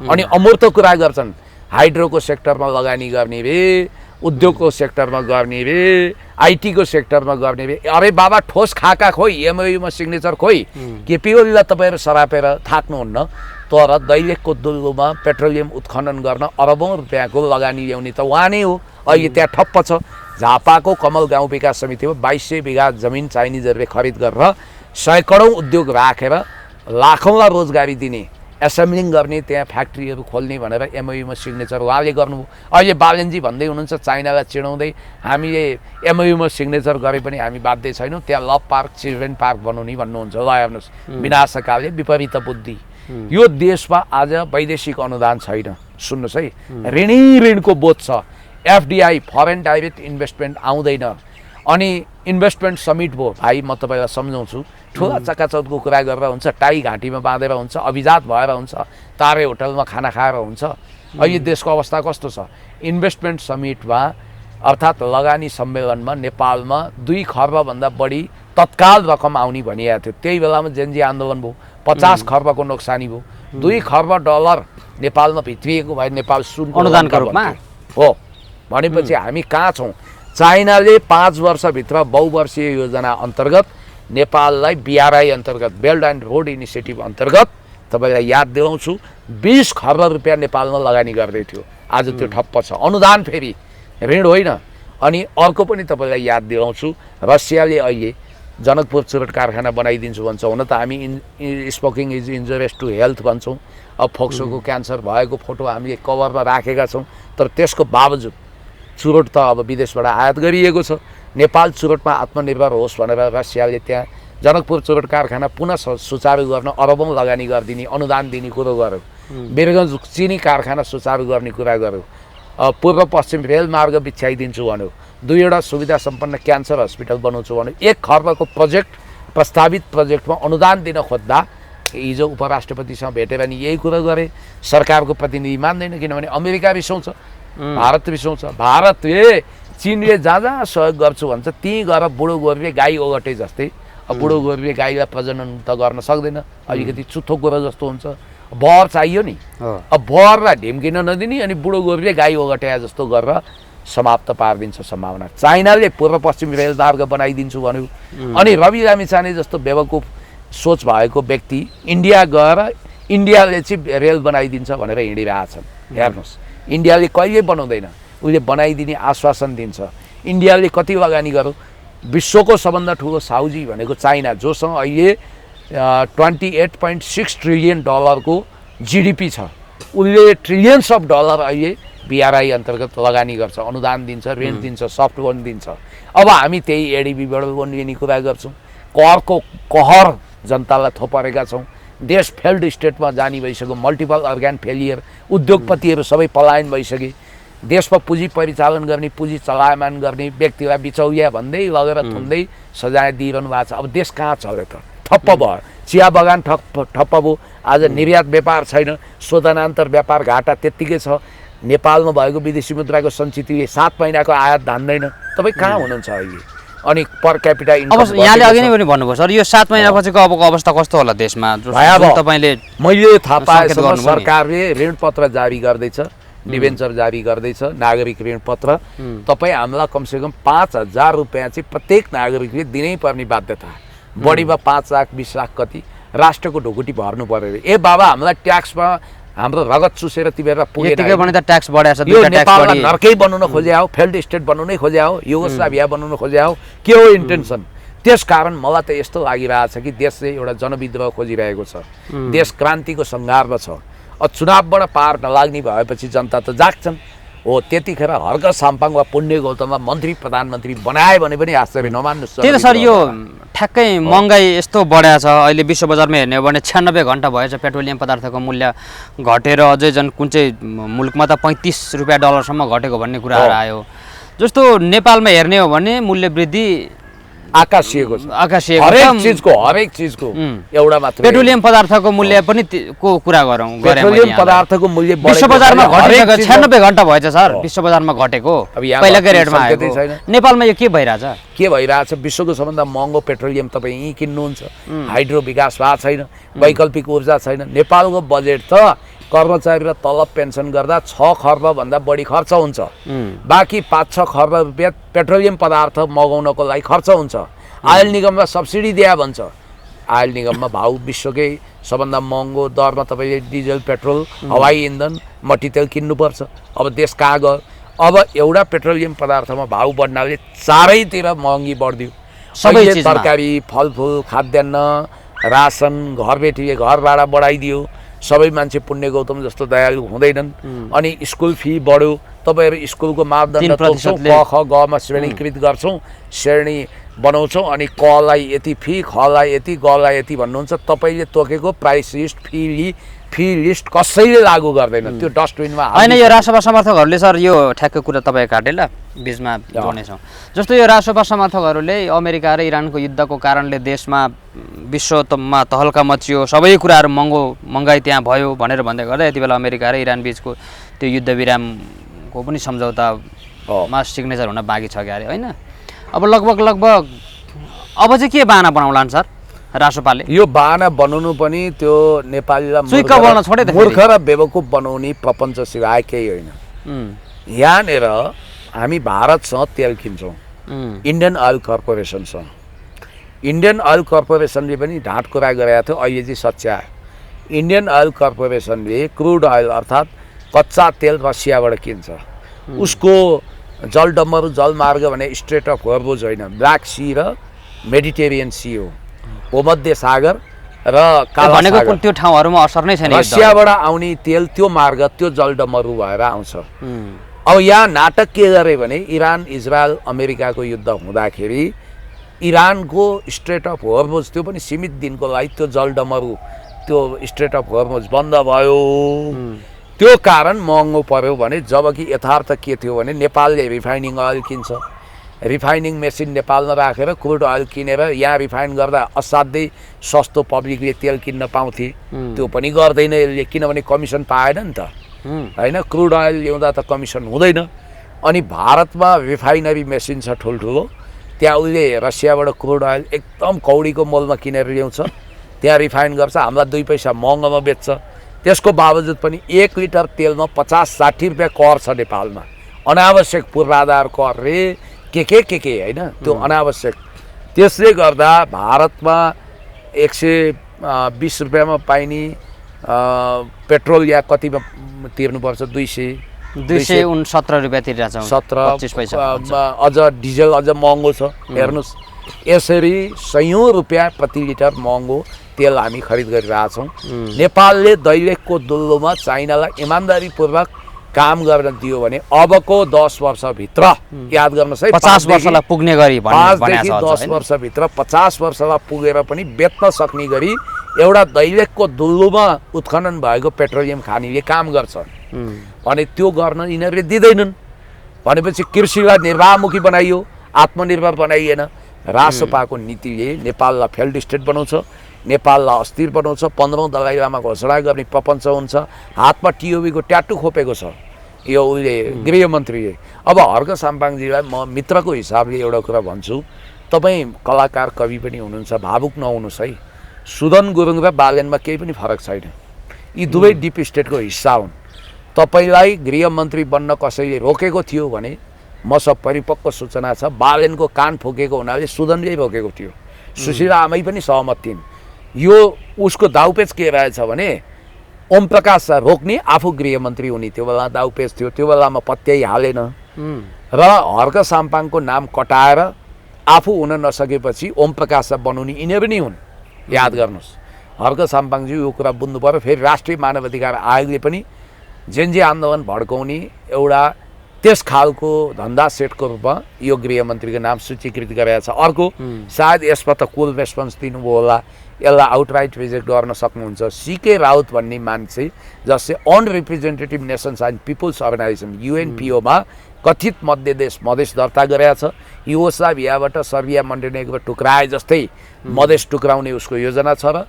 अनि अमूर्त कुरा गर्छन्, हाइड्रोको सेक्टरमा लगानी गर्ने रे, उद्योगको सेक्टरमा गर्ने रे, आइटीको सेक्टरमा गर्ने रे। अरे बाबा ठोस खाका खोइ, एमओयूमा सिग्नेचर खोइ। केपी ओलीलाई तपाईँहरू सरापेर थाक्नुहुन्न, तर दैलेखको दुल्लोमा पेट्रोलियम उत्खनन गर्न अरबौँ रुपियाँको लगानी ल्याउने त उहाँ नै हो। अहिले त्यहाँ ठप्प छ। झापाको कमल गाउँ विकास समितिमा 2200 बिघा जमिन चाइनिजहरूले खरिद गरेर सैकडौँ उद्योग राखेर लाखौँलाई रोजगारी दिने, एसेम्ब्लिङ गर्ने, त्यहाँ फ्याक्ट्रीहरू खोल्ने भनेर एमओयूमा सिग्नेचर उहाँले गर्नुभयो। अहिले बालेनजी भन्दै हुनुहुन्छ चाइनालाई चिडाउँदै, हामीले एमओयूमा सिग्नेचर गरे पनि हामी बाध्य छैनौँ, त्यहाँ लभ पार्क, चिल्ड्रेन पार्क बनाउने भन्नुहुन्छ। ल हेर्नुहोस्, विनाशकाले विपरीत बुद्धि। यो देशमा आज वैदेशिक अनुदान छैन। सुन्नुहोस् है, ऋणको बोझ छ। एफडिआई, फरेन डाइरेक्ट इन्भेस्टमेन्ट आउँदैन। अनि इन्भेस्टमेन्ट समिट भयो भाइ, म तपाईँलाई सम्झाउँछु। ठुला चकाचौतको कुरा गरेर हुन्छ, टाई घाँटीमा बाँधेर हुन्छ, अभिजात भएर हुन्छ, तारे होटलमा खाना खाएर हुन्छ। अहिले देशको अवस्था कस्तो छ? इन्भेस्टमेन्ट समिटमा अर्थात् लगानी सम्मेलनमा नेपालमा 2 खर्बभन्दा बढी तत्काल रकम आउने भनिएको थियो। त्यही बेलामा जेनजी आन्दोलन भयो, 50 खर्बको नोक्सानी भयो। $2 खर्ब नेपालमा भित्रिएको भए नेपाल सुनको अनुदानको रूपमा हो भनेपछि हामी कहाँ छौँ? चाइनाले 5 वर्षभित्र बहुवर्षीय योजना अन्तर्गत नेपाललाई BRI अन्तर्गत बेल्ट एन्ड रोड इनिसिएटिभ अन्तर्गत तपाईँलाई याद दिलाउँछु 20 खर्ब रुपियाँ नेपालमा लगानी गर्दै थियो। आज त्यो ठप्प छ। अनुदान फेरि ऋण होइन। अनि अर्को पनि तपाईँलाई याद दिलाउँछु, रसियाले अहिले जनकपुर चुरोट कारखाना बनाइदिन्छु भन्छ। हुन त हामी smoking is injurious to health भन्छौँ। अब फोक्सोको क्यान्सर भएको फोटो हामीले कभरमा राखेका छौँ, तर त्यसको बावजुद चुरोट त अब विदेशबाट आयात गरिएको छ। नेपाल चुरोटमा आत्मनिर्भर होस् भनेर रसियाले त्यहाँ जनकपुर चुरोट कारखाना पुनः सुचारू गर्न अरबौँ लगानी गरिदिने अनुदान दिने कुरो गर्यो। वीरगञ्ज चिनी कारखाना सुचारू गर्ने कुरा गर्यो। पूर्व पश्चिम रेलमार्ग बिछ्याइदिन्छु भन्यो। 2वटा सुविधा सम्पन्न क्यान्सर हस्पिटल बनाउँछु भन्यो। 1 खर्बको प्रोजेक्ट प्रस्तावित प्रोजेक्टमा अनुदान दिन खोज्दा हिजो उपराष्ट्रपतिसँग भेटेर नि यही कुरा गरे। सरकारको प्रतिनिधि मान्दैन, किनभने अमेरिका रिसाउँछ, भारत रिसाउँछ। भारतले चीनले जहाँ जहाँ सहयोग गर्छु भन्छ त्यहीँ गएर बुढो गोरुले गाई ओगटे जस्तै। अब बुढो गोरुले गाईलाई प्रजनन त गर्न सक्दैन, अलिकति चुथो कुरो जस्तो हुन्छ। बहर चाहियो नि, अब बहरलाई ढिम्किन नदिने अनि बुढो गोरुले गाई ओगट्या जस्तो गरेर समाप्त पारिदिन्छ सम्भावना। चाइनाले पूर्व पश्चिम रेलमार्ग बनाइदिन्छु भन्यो। अनि रवि लामिछाने जस्तो बेवकुफ सोच भएको व्यक्ति इन्डिया गएर इन्डियाले चाहिँ रेल बनाइदिन्छ भनेर हिँडिरहेछन्। हेर्नुहोस्, इन्डियाले कहिले बनाउँदैन, उसले बनाइदिने आश्वासन दिन्छ। इन्डियाले कति लगानी गर्यो? विश्वको सबभन्दा ठुलो साउजी भनेको चाइना, जोसँग अहिले $28.6 ट्रिलियन को GDP छ। उसले ट्रिलियन्स अफ डलर अहिले BRI अन्तर्गत लगानी गर्छ, अनुदान दिन्छ, ऋण दिन्छ, सफ्ट लोन दिन्छ। अब हामी त्यही ADBबाट लोन लिने कुरा गर्छौँ। करको कहर जनतालाई थोपरेका छौँ। देश फेल्ड स्टेटमा जाने भइसक्यो, मल्टिपल अर्गान फेलियर, उद्योगपतिहरू सबै पलायन भइसके। देशमा पुँजी परिचालन गर्ने, पुँजी चलायमान गर्ने व्यक्तिलाई बिचौलिया भन्दै लगेर थुन्दै सजाय दिइरहनु भएको छ। अब देश कहाँ चल्यो त? ठप्प भयो। चिया बगान ठप्प भयो। आज निर्यात व्यापार छैन, शोधनान्तर व्यापार घाटा त्यत्तिकै छ। नेपालमा भएको विदेशी मुद्राको सञ्चितले 7 महिनाको आयात धान्दैन। तपाईँ कहाँ हुनुहुन्छ अहिले? अनि पर क्यापिटा इन्कम अब यहाँले अघि नै पनि भन्नुभयो सर, यो 7 महिनापछिको अबको अवस्था कस्तो होला देशमा? तपाईँले मैले थाहा पाएसम्म सरकारले ऋणपत्र जारी गर्दैछ, डिभेन्चर जारी गर्दैछ, नागरिक ऋणपत्र। तपाईँ हामीलाई कमसेकम 5,000 रुपियाँ चाहिँ प्रत्येक नागरिकले दिनै पर्ने बाध्यता। बढीमा 5 लाख 20 लाख कति राष्ट्रको ढुकुटी भर्नु पर्यो। ए बाबा, हामीलाई ट्याक्समा हाम्रो रगत चुसेर तिमीहरू पुगेन भने त ट्याक्स बढाएछ। यो नेपाललाई नर्कै बनाउन खोज्या हो, फेल्ड स्टेट बनाउनै खोज्या हो, युगोस्लाभिया बनाउन खोज्या हो, के हो इन्टेन्सन? त्यसकारण मलाई त यस्तो लागिरहेछ कि देश चाहिँ एउटा जनविद्रोह खोजिरहेको छ। देश क्रान्तिको सङ्घारमा छ। चुनावबाट पार नलाग्ने भएपछि जनता त जाग्छन्। हो, त्यतिखेर हर्क साम्पाङ वा पुण्य गौतममा मन्त्री प्रधानमन्त्री बनायो भने पनि आश्चर्य नमान्नुहोस्। त्यही त सर, यो ठ्याक्कै महँगाई यस्तो बढाएको छ। अहिले विश्व बजारमा हेर्ने हो भने 96 घन्टा भएछ पेट्रोलियम पदार्थको मूल्य घटेर अझै झन् कुन चाहिँ मुलुकमा त $35 सम्म घटेको भन्ने कुराहरू आयो। जस्तो नेपालमा हेर्ने हो भने मूल्य वृद्धि आकाशिएको छ। हरेक चिजको एउटा मात्र पेट्रोलियम पदार्थको मूल्य पनि को कुरा गरौँ। पेट्रोलियम पदार्थको मूल्य विश्व बजारमा घटेको 96 घन्टा भएछ सर, विश्व बजारमा घटेको पहिलाकै रेटमा आएको। नेपालमा यो के भइरहेछ? विश्वको सबभन्दा महँगो पेट्रोलियम तपाईँ यहीँ किन्नुहुन्छ। हाइड्रो विकास भएको छैन, वैकल्पिक ऊर्जा छैन। नेपालको बजेट त कर्मचारी र तलब पेन्सन गर्दा 6 खर्बभन्दा बढी खर्च हुन्छ। बाँकी 5-6 खर्ब रुपियाँ पेट्रोलियम पदार्थ मगाउनको लागि खर्च हुन्छ। आयल निगममा सब्सिडी दिया भन्छ। आयल निगममा भाउ विश्वकै सबभन्दा महँगो दरमा तपाईँले डिजल, पेट्रोल, हवाई इन्धन, मट्टीतेल किन्नुपर्छ। अब देश कहाँ गयो? अब एउटा पेट्रोलियम पदार्थमा भाउ बढ्नाले चारैतिर महँगी बढ्दियो। सबै तरकारी, फलफुल, खाद्यान्न, रासन, घरबेटीले घर भाडा बढाइदियो। सबै मान्छे पुण्य गौतम जस्तो दयालु हुँदैनन्। अनि स्कुल फी बढ्यो। तपाईँहरू स्कुलको मापदण्ड तोक्छौँ, क ख गमा श्रेणीकृत गर्छौँ, श्रेणी बनाउँछौँ, अनि कलाई यति फी, खलाई यति, गलाई यति भन्नुहुन्छ। तपाईँले तोकेको प्राइस लिस्ट, फी लिस्ट कसैले लागू गर्दैन। त्यो डस्टबिनमा होइन। यो राष्ट्रवाद समर्थकहरूले सर, यो ठ्याक्कै कुरा तपाईँ काटेर बिचमा जोड्नेछौँ। जस्तो यो राष्ट्रवाद समर्थकहरूले अमेरिका र इरानको युद्धको कारणले देशमा विश्वमा तहल्का मचियो, सबै कुराहरू महँगाई त्यहाँ भयो भनेर भन्दै गर्दा यति बेला अमेरिका र इरान बिचको त्यो युद्ध विरामको पनि सम्झौतामा सिग्नेचर हुन बाँकी छ क्या अरे, होइन? अब लगभग अब चाहिँ के बाहना बनाउलान् सर? रासोपाले यो बाहना बनाउनु पनि त्यो नेपालीलाई मूर्ख र बेवकुफ बनाउने प्रपञ्च सिवाय केही होइन। यहाँनिर हामी भारतसँग तेल किन्छौँ, इन्डियन अयल कर्पोरेसनसँग। इन्डियन अयल कर्पोरेसनले पनि ढाँट कुरा गरेको थियो, अहिले चाहिँ सच्यायो। इन्डियन अयल कर्पोरेसनले क्रुड अयल अर्थात् कच्चा तेल रसियाबाट किन्छ। उसको जलडम्बरू जलमार्ग भने स्ट्रेट अफ हर्मुज होइन, ब्ल्याक सी र मेडिटेरियन सी हो, भूमध्य सागर र काला सागर। त्यो ठाउँहरुमा असर नै छैन। रसियाबाट आउने तेल त्यो मार्ग त्यो जलडम्बरू भएर आउँछ। अब यहाँ नाटक के गरे भने इरान इजरायल अमेरिकाको युद्ध हुँदाखेरि इरानको स्ट्रेट अफ हर्मुज त्यो पनि सीमित दिनको लागि त्यो जलडम्बरू त्यो स्ट्रेट अफ हर्मुज बन्द भयो। त्यो कारण महँगो पर्यो भने, जबकि यथार्थ के थियो भने नेपालले रिफाइनिङ अयल किन्छ, रिफाइनिङ मेसिन नेपालमा राखेर क्रुड अयल किनेर यहाँ रिफाइन गर्दा असाध्यै सस्तो पब्लिकले तेल किन्न पाउँथे। त्यो पनि गर्दैन यसले, किनभने कमिसन पाएन नि त होइन। क्रुड अयल ल्याउँदा त कमिसन हुँदैन। अनि भारतमा रिफाइनरी मेसिन छ ठुल्ठुलो, त्यहाँ उसले रसियाबाट क्रुड अयल एकदम कौडीको मोलमा किनेर ल्याउँछ, त्यहाँ रिफाइन गर्छ, हामीलाई 2 पैसा महँगोमा बेच्छ। त्यसको बावजुद पनि 1 लिटर तेलमा 50-60 रुपियाँ कर छ नेपालमा। अनावश्यक पूर्वाधार कर रे के होइन, त्यो अनावश्यक। त्यसले गर्दा भारतमा 120 रुपियाँमा पाइने पेट्रोल या कतिमा तिर्नुपर्छ, 269 रुपियाँ तिरिरहेको छ, 25 पैसा। अझ डिजल अझ महँगो छ। हेर्नुहोस्, यसरी सयौं रुपियाँ प्रति लिटर महँगो तेल हामी खरिद गरिरहेछौँ। नेपालले दैलेखको दुल्लोमा चाइनालाई इमान्दारीपूर्वक काम गर्न दियो भने अबको 10 वर्षभित्र, याद गर्नुहोस् है, 50 वर्षलाई पुग्ने गरी 5 देखि 10 वर्षभित्र 50 वर्षलाई पुगेर पनि बेच्न सक्ने गरी एउटा दैलेखको दुल्लोमा उत्खनन भएको पेट्रोलियम खानीले काम गर्छ भने त्यो गर्न यिनीहरूले दिँदैनन्। भनेपछि कृषिलाई निर्वाहमुखी बनाइयो, आत्मनिर्भर बनाइएन। रासोपाको नीतिले नेपाललाई फेल्ड स्टेट बनाउँछ, नेपाललाई अस्थिर बनाउँछ। 15औं दलाई लामा घोषणा गर्ने प्रपञ्च हुन्छ, हातमा टिओबीको ट्याटु खोपेको छ यो उसले गृहमन्त्रीले। अब हर्क साम्पाङजीलाई म मित्रको हिसाबले एउटा कुरा भन्छु, तपाईँ कलाकार कवि पनि हुनुहुन्छ, भावुक नहुनुहोस् है। सुदन गुरुङ र बालेनमा केही पनि फरक छैन, यी दुवै डिप स्टेटको हिस्सा हुन्। तपाईँलाई गृहमन्त्री बन्न कसैले रोकेको थियो भने मसँग परिपक्व सूचना छ, बालेनको कान फुकेको हुनाले सुदनले रोकेको थियो, सुशीला आमै पनि सहमत थिइन्। यो उसको दाउपेच के रहेछ भने ओम प्रकाश रोक्ने, आफू गृहमन्त्री हुने। त्यो बेला दाउपेच थियो, त्यो बेलामा पत्याइ हालेन र हर्क साम्पाङको नाम कटाएर आफू हुन नसकेपछि ओम प्रकाश बनाउने यिनीहरू नै हुन्। याद गर्नुहोस्, हर्क साम्पाङजी यो कुरा बुझ्नु पर्यो। फेरि राष्ट्रिय मानवाधिकार आयोगले पनि जेनजी आन्दोलन भड्काउने एउटा त्यस खालको धन्दा सेटको रूपमा यो गृहमन्त्रीको नाम सूचीकृत गरेको छ। अर्को, सायद यसमा त कुल रेस्पोन्स दिनुभयो होला, यसलाई आउटराइट रिजेक्ट गर्न सक्नुहुन्छ। सीके राउत भन्ने मान्छे जसले अनरिप्रेजेन्टेटिभ नेसन्स एन्ड पिपुल्स अर्गनाइजेसन UNPO-मा कथित मध्य देश मधेस दर्ता गरेका छ। युगोस्लाभियाबाट सर्बिया मन्टेनेग्रो टुक्राए जस्तै मधेस टुक्राउने उसको योजना छ र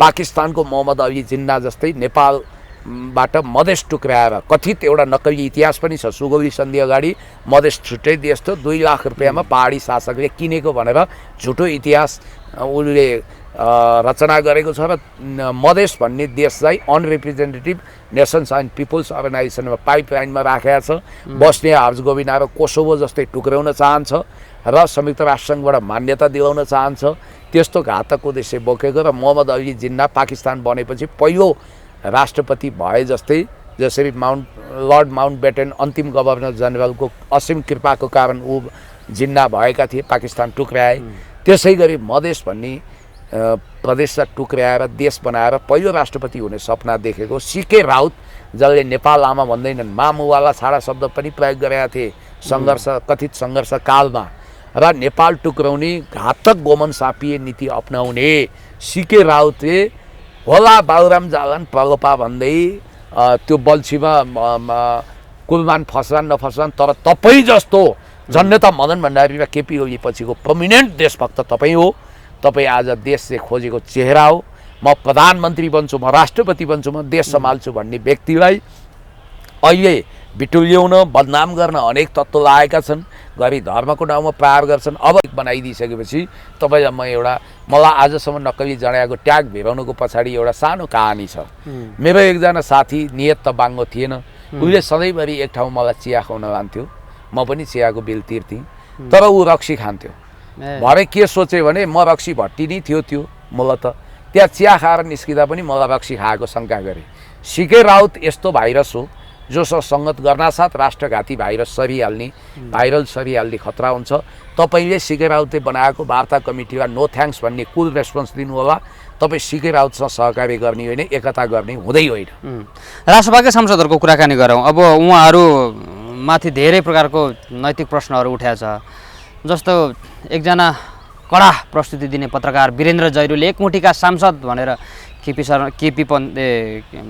पाकिस्तानको मोहम्मद अली जिन्ना जस्तै नेपालबाट मधेस टुक्राएर कथित एउटा नक्कली इतिहास पनि छ। सुगौली सन्धि अगाडि मधेस छुट्टै देश थियो, 2 लाख रुपियाँमा पहाडी शासकले किनेको भनेर झुटो इतिहास उसले रचना गरेको छ र मधेस भन्ने देशलाई अनरिप्रेजेन्टेटिभ नेसन्स एन्ड पिपुल्स अर्गनाइजेसनमा पाइपलाइनमा राखेको छ। बस्निया हर्जगोभिना र कोसोभो जस्तै टुक्राउन चाहन्छ र संयुक्त राष्ट्रसङ्घबाट मान्यता दिलाउन चाहन्छ। त्यस्तो घातक उद्देश्य बोकेको र मोहम्मद अली जिन्ना पाकिस्तान बनेपछि पहिलो राष्ट्रपति भए जस्तै, जसरी लर्ड माउन्टबेटन अन्तिम गभर्नर जनरलको असीम कृपाको कारण ऊ जिन्ना भएका थिए, पाकिस्तान टुक्राए। त्यसै गरी मधेस भन्ने प्रदेशलाई टुक्राएर देश बनाएर पहिलो राष्ट्रपति हुने सपना देखेको सीके राउत, जसले नेपाल आमा भन्दैनन्, मामुवाला छाडा शब्द पनि प्रयोग गरेका थिए सङ्घर्ष, कथित सङ्घर्ष कालमा, र नेपाल टुक्राउने घातक गोमन सापिए नीति अपनाउने सीके राउतले होला बाबुराम जालान प्रगोपा भन्दै त्यो बल्छीमा कुलमान फसरान नफसरान, तर तपाईँ जस्तो जननेता मदन भण्डारी र केपी ओली पछिको प्रोमिनेन्ट देशभक्त तपाईँ हो। तपाईँ आज देशले खोजेको चेहरा हो। म प्रधानमन्त्री बन्छु, म राष्ट्रपति बन्छु, म देश सम्हाल्छु भन्ने व्यक्तिलाई अहिले बिटुल्याउन, बदनाम गर्न अनेक तत्त्व लागेका छन्। गरी धर्मको नाउँमा प्रहार गर्छन्। अब राजनीतिक बनाइदिइसकेपछि तपाईँलाई म एउटा मलाई आजसम्म नक्कली जडाको ट्याग भेराउनुको पछाडि एउटा सानो कहानी छ। मेरो एकजना साथी नियत त बाङ्गो थिएन, उसले सधैँभरि एक ठाउँ मलाई चिया खुवाउन लान्थ्यो, म पनि चियाको बिल तिर्थेँ, तर ऊ रक्सी खान्थ्यो। भरे के सोचेँ भने म रक्सी भट्टी नै थियो त्यो मूलत, त्यहाँ चिया खाएर निस्किँदा पनि मलाई रक्सी खाएको शङ्का गरेँ। सिके राउत यस्तो भाइरस हो जोसँग सङ्गत गर्नासाथ राष्ट्रघाती भाइरस सरिहाल्ने, भाइरल सरिहाल्ने खतरा हुन्छ। तपाईँले सिके राउतले बनाएको वार्ता कमिटीमा नो थ्याङ्क्स भन्ने कुल रेस्पोन्स दिनु होला। तपाईँ सिके राउतसँग सहकार्य गर्ने होइन, एकता गर्ने हुँदै होइन। राष्ट्रपाकै सांसदहरूको कुराकानी गरौँ। अब उहाँहरूमाथि धेरै प्रकारको नैतिक प्रश्नहरू उठाएको छ। जस्तो एकजना कडा प्रस्तुति दिने पत्रकार वीरेन्द्र जैरूले एकमुठीका सांसद भनेर केपी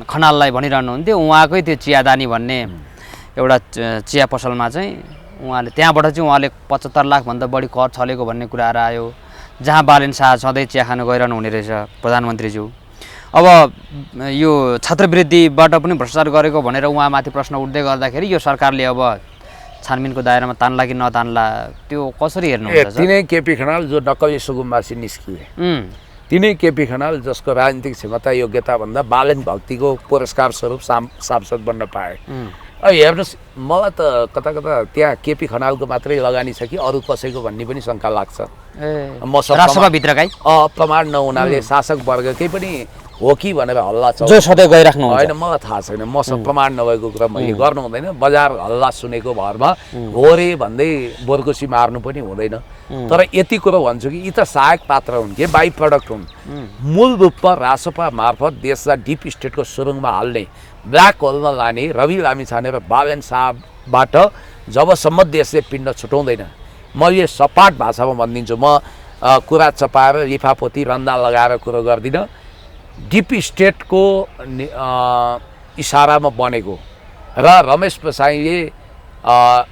खनाललाई भनिरहनुहुन्थ्यो। उहाँकै त्यो चियादानी भन्ने एउटा चिया पसलमा चाहिँ उहाँले त्यहाँबाट चाहिँ उहाँले 75 लाखभन्दा बढी कर छलेको भन्ने कुराहरू आयो, जहाँ बालेन शाह सधैँ चिया खानु गइरहनु हुने रहेछ प्रधानमन्त्रीज्यू। अब यो छात्रवृत्तिबाट पनि भ्रष्टाचार गरेको भनेर उहाँमाथि प्रश्न उठ्दै गर्दाखेरि यो सरकारले अब छानबिनको दायरामा तान्ला कि नतान्ला त्यो कसरी हेर्नुहुन्छ? तिनै केपी खनाल जो नक्कली सुगमवासी निस्किए, तिनै केपी खनाल जसको राजनीतिक क्षमता योग्यताभन्दा बालेन भक्तिको पुरस्कार स्वरूप सांसद बन्न पाए। हेर्नुहोस्, मलाई त कता कता त्यहाँ केपी खनालको मात्रै लगानी छ कि अरू कसैको भन्ने पनि शङ्का लाग्छ। राष्ट्रसभाभित्रकै प्रमाण नहुनाले शासक वर्गकै पनि हो कि भनेर हल्ला छ, जो सधैँ गइराख्नु होइन, मलाई थाहा छैन। मसँग प्रमाण नभएको कुरा मैले गर्नु हुँदैन। बजार हल्ला सुनेको भरमा हो रे भन्दै बोरकुसी मार्नु पनि हुँदैन। तर यति कुरो भन्छु कि यी त सहायक पात्र हुन् कि बाई प्रडक्ट हुन्। मूल रूपमा रासपा मार्फत देशलाई डिप स्टेटको सुरुङमा हाल्ने, ब्ल्याक होलमा लाने रवि लामिछाने र बालेन शाहबाट जबसम्म देशले पिण्ड छुटाउँदैन, म यो सपाट भाषामा भनिदिन्छु, म कुरा चपाएर लिफापोती रन्दा लगाएर कुरो गर्दिनँ। डिप स्टेटको इसारामा बनेको र रमेश प्रसाईले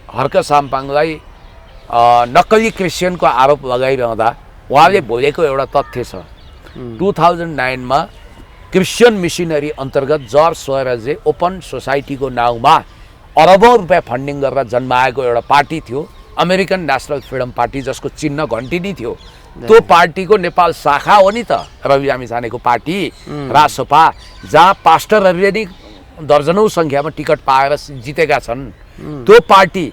हर्क साम्पाङलाई नक्कली क्रिस्चियनको आरोप लगाइरहँदा उहाँले बोलेको एउटा तथ्य छ। 2009मा क्रिस्चियन मिसनरी अन्तर्गत जर्ज सोरजले ओपन सोसाइटीको नाउँमा अरबौँ रुपियाँ फन्डिङ गरेर जन्माएको एउटा पार्टी थियो, अमेरिकन नेसनल फ्रिडम पार्टी, जसको चिन्ह घन्टी नै थियो। त्यो पार्टीको नेपाल शाखा हो नि त रवि लामिछानेको पार्टी रासपा, जहाँ पास्टरहरूले नि दर्जनौँ सङ्ख्यामा टिकट पाएर जितेका छन्। त्यो पार्टी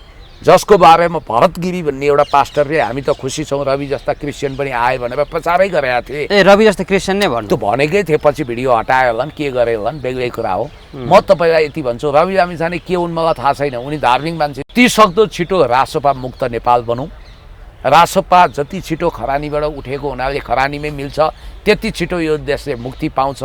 जसको बारेमा भरत गिरी भन्ने एउटा पास्टरले हामी त खुसी छौँ रवि जस्ता क्रिस्चियन पनि आए भनेर प्रचारै गरेका थिए। रवि जस्ता क्रिस्चियन नै भन्नु, त्यो भनेकै थिए, पछि भिडियो हटायो होला के गरे होला बेग्लै कुरा हो। म तपाईँलाई यति भन्छु, रवि लामिछाने के हुन् मलाई थाहा छैन, उनी धार्मिक मान्छे। ती सक्दो छिटो रासपा मुक्त नेपाल बनौँ। रासपा जति छिटो खरानीबाट उठेको हुनाले खरानीमै मिल्छ, त्यति छिटो यो देशले मुक्ति पाउँछ।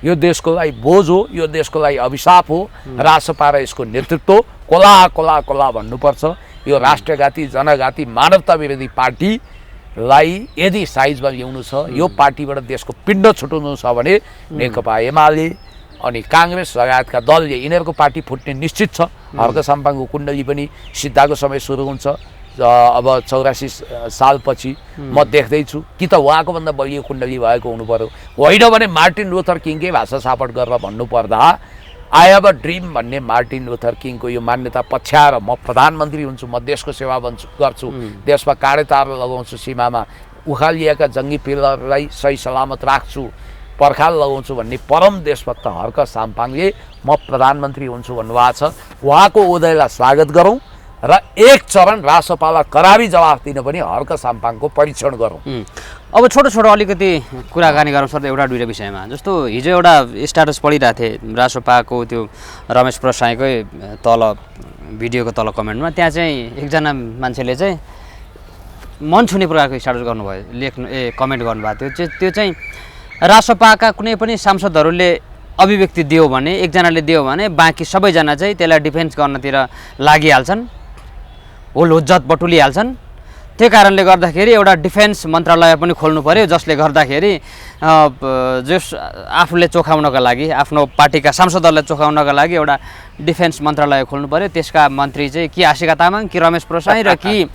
यो देशको लागि बोझ हो, यो देशको लागि अभिशाप हो रासपा र यसको नेतृत्व। कोला कोला कोला भन्नुपर्छ। यो राष्ट्रघाती जनघाती मानवता विरोधी पार्टीलाई यदि साइजमा ल्याउनु छ, यो पार्टीबाट देशको पिण्ड छुटाउनु छ भने नेकपा एमाले अनि काङ्ग्रेस लगायतका दलले यिनीहरूको पार्टी फुट्ने निश्चित छ। हर्क साम्पाङको कुण्डली पनि सिद्धाको समय सुरु हुन्छ अब 84 सालपछि म देख्दैछु। कि त उहाँको भन्दा बलियो कुण्डली भएको हुनु पर्यो, होइन भने मार्टिन लुथर किङकै भाषा सापट गरेर भन्नुपर्दा आई हेभ अ ड्रिम भन्ने मार्टिन लुथर किङको यो मान्यता पछ्याएर म प्रधानमन्त्री हुन्छु, म देशको सेवा गर्छु, देशमा काँडे तार लगाउँछु, सीमामा उखालिएका जङ्गी पिलरलाई सही सलामत राख्छु, पर्खाल लगाउँछु भन्ने परम देशभक्त हर्क साम्पाङले म प्रधानमन्त्री हुन्छु भन्नुभएको छ। उहाँको उदयलाई स्वागत गरौँ र एक चरण रासपालाई करारी जवाफ दिन पनि हर्क साम्पाङको परीक्षण गरौँ। अब छोटो छोटो अलिकति कुराकानी गरौँ सर एउटा दुईवटा विषयमा। जस्तो हिजो एउटा स्ट्याटस पढिरहेको थिएँ रासपाको त्यो रमेश प्रसाईकै तल भिडियोको तल कमेन्टमा, त्यहाँ चाहिँ एकजना मान्छेले चाहिँ मन छुने प्रकारको स्ट्याटस गर्नुभयो, कमेन्ट गर्नुभएको थियो। त्यो चाहिँ रासपाका कुनै पनि सांसदहरूले अभिव्यक्ति दियो भने, एकजनाले दियो भने बाँकी सबैजना चाहिँ त्यसलाई डिफेन्स गर्नतिर लागिहाल्छन्, होल हुज्जत बटुलिहाल्छन्। त्यो कारणले गर्दाखेरि एउटा डिफेन्स मन्त्रालय पनि खोल्नु पर्यो, जसले गर्दाखेरि जस आफूले चोखाउनका लागि, आफ्नो पार्टीका सांसदहरूलाई चोखाउनका लागि एउटा डिफेन्स मन्त्रालय खोल्नु पर्यो। त्यसका मन्त्री चाहिँ कि आशिका तामाङ कि रमेश प्रसाई र कि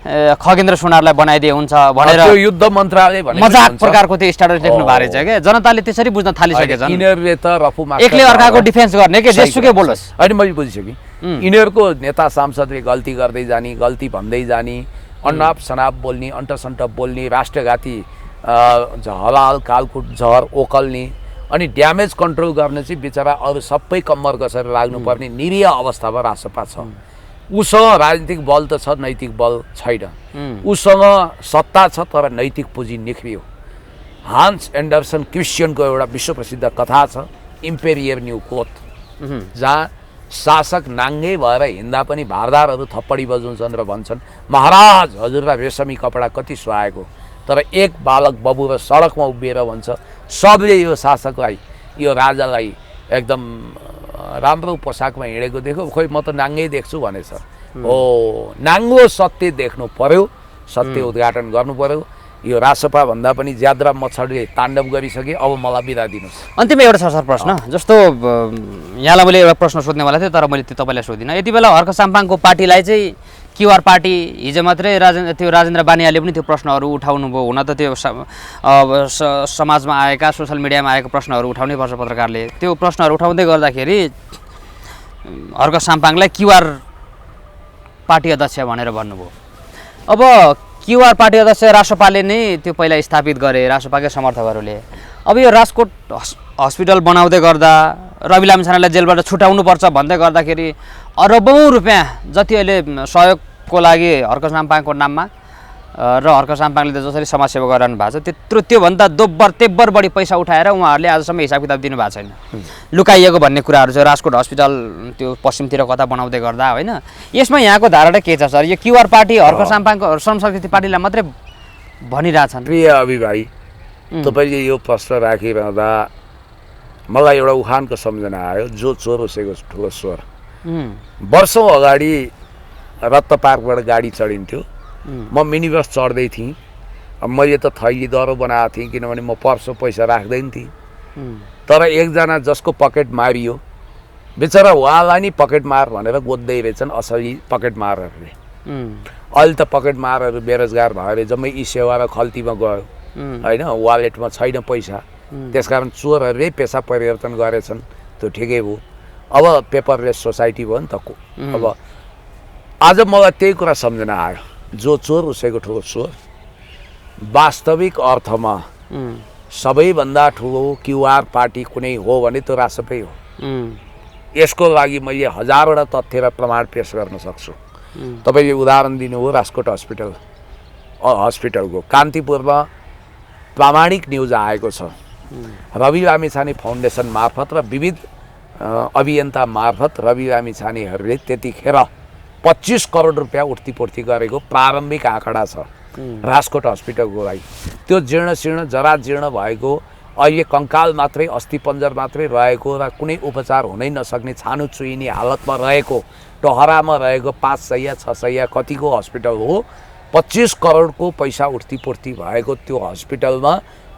खगेन्द्र सुनारलाई बनाइदिए हुन्छ भनेर त्यो युद्ध मन्त्रालय भने मजाक प्रकारको त्यो स्ट्याटस लेख्नु भएको रहेछ क्या। जनताले त्यसरी बुझ्न थालिसकेछन्। यिनीहरूले त रफुमा एकले अर्काको डिफेन्स गर्ने के जेसुकै बोलोस्। होइन मैले बुझिसकेँ। यिनीहरूको नेता सांसदले गल्ती गर्दै जाने, गल्ती भन्दै जाने अन्नाप सनाप बोल्ने, अन्टसन्ट बोल्ने, राष्ट्रघाती हलाल कालकुट जहर ओकल्ने अनि ड्यामेज कन्ट्रोल गर्ने चाहिँ बिचरा अरू सबै कम्मर कसेर लाग्नुपर्ने निरीह अवस्थामा रासपा छ। उसँग राजनीतिक बल त छ, नैतिक बल छैन। उसँग सत्ता छ तर नैतिक पुँजी निख्रियो। हान्स एन्डरसन क्रिस्चियनको एउटा विश्वप्रसिद्ध कथा छ, इम्पेरियर न्यू कोथ, जहाँ शासक नाङ्गे भएर हिँड्दा पनि भारदारहरू थप्पडी बजाउँछन् र भन्छन् महाराज हजुरलाई रेशमी कपडा कति सुहाएको, तर एक बालक बबु र सडकमा उभिएर भन्छ सबले यो शासकलाई, यो राजालाई एकदम राम्रो पोसाकमा हिँडेको देख्यो, खोइ म त नाङ्गै देख्छु भनेछ। हो, नाङ्गो सत्य देख्नु पर्यो, सत्य उद्घाटन गर्नु पर्यो। यो रासपा भन्दा पनि ज्याद्रा मच्छरले ताण्डव गरिसके, अब मलाई बिदा दिनुहोस्। अन्तिममा एउटा छ सर प्रश्न, जस्तो यहाँलाई मैले एउटा प्रश्न सोध्नेवाला थिएँ तर मैले त्यो तपाईँलाई सोधिनँ। यति बेला हर्क साम्पाङको पार्टीलाई चाहिँ क्युआर पार्टी हिजो मात्रै राजेन्द्र बानियाले पनि त्यो प्रश्नहरू उठाउनु भयो। हुन त त्यो समाजमा आएका सोसियल मिडियामा आएको प्रश्नहरू उठाउनै पर्छ पत्रकारले। त्यो प्रश्नहरू उठाउँदै गर्दाखेरि हर्क साम्पाङलाई क्युआर पार्टी अध्यक्ष भनेर भन्नुभयो। अब क्युआर पार्टी अध्यक्ष रासपाले नै त्यो पहिला स्थापित गरे, रासपाकै समर्थकहरूले। अब यो राजकोट हस्पिटल बनाउँदै गर्दा रवि लामिछानेलाई जेलबाट छुटाउनुपर्छ भन्दै गर्दाखेरि अरबौँ रुपियाँ जति अहिले सहयोगको लागि हर्क साम्पाङको नाममा र हर्क साम्पाङले त जसरी समाजसेवा गरिरहनु भएको छ त्योभन्दा दोब्बर तेब्बर बढी पैसा उठाएर उहाँहरूले आजसम्म हिसाब किताब दिनुभएको छैन। लुकाइएको भन्ने कुराहरू चाहिँ राजकोट हस्पिटल त्यो पश्चिमतिर कता बनाउँदै गर्दा होइन। यसमा यहाँको धारणा के छ सर? यो क्युआर पार्टी हर्क साम्पाङको श्रम संस्कृति पार्टीलाई मात्रै भनिरहेछन्? प्रिय अभि भाइ, तपाईँले यो प्रश्न राखिरहँदा मलाई एउटा उखानको सम्झना आयो, जो चोर उसैको ठुलो स्वर। वर्षौँ अगाडि रत्त पार्कबाट गाडी चढिन्थ्यो, म मिनी बस चढ्दै थिएँ। अब मैले त थैली दरो बनाएको थिएँ किनभने म पर्सो पैसा राख्दैन थिएँ। तर एकजना जसको पकेट मारियो, बेचारा उहाँलाई नि पकेट मार भनेर गोद्दै रहेछन् असली पकेट मारहरूले। अहिले त पकेट मारहरू बेरोजगार भएर जम्मै ई सेवा र खल्तीमा गयो होइन, वालेटमा छैन पैसा। त्यसकारण चोरहरूले पेसा परिवर्तन गरेछन्, त्यो ठिकै हो। अब पेपरलेस सोसाइटी भयो नि त। अब आज मलाई त्यही कुरा सम्झना आयो, जो चोर उसैको ठुलो स्वर। वास्तविक अर्थमा सबैभन्दा ठुलो क्युआर पार्टी कुनै हो भने त्यो रासपै हो। यसको लागि मैले हजारवटा तथ्य र प्रमाण पेश गर्न सक्छु। तपाईँले उदाहरण दिनुभयो राजकोट हस्पिटलको। कान्तिपुरमा प्रामाणिक न्युज आएको छ, रवि लामिछाने फाउन्डेसन मार्फत र विविध अभियन्ता मार्फत रवि लामिछानेहरूले त्यतिखेर 25 करोड रुपियाँ उठ्तीपूर्ति गरेको प्रारम्भिक आँकडा छ राजकोट हस्पिटलको लागि। त्यो जीर्ण जराजीर्ण भएको, अहिले कङ्काल मात्रै अस्ति पन्जर मात्रै रहेको र कुनै उपचार हुनै नसक्ने छानो चुइने हालतमा रहेको, टहरामा रहेको 5 सय 6 सय कतिको हस्पिटल हो। 25 करोडको पैसा उठ्तीपूर्ति भएको त्यो हस्पिटलमा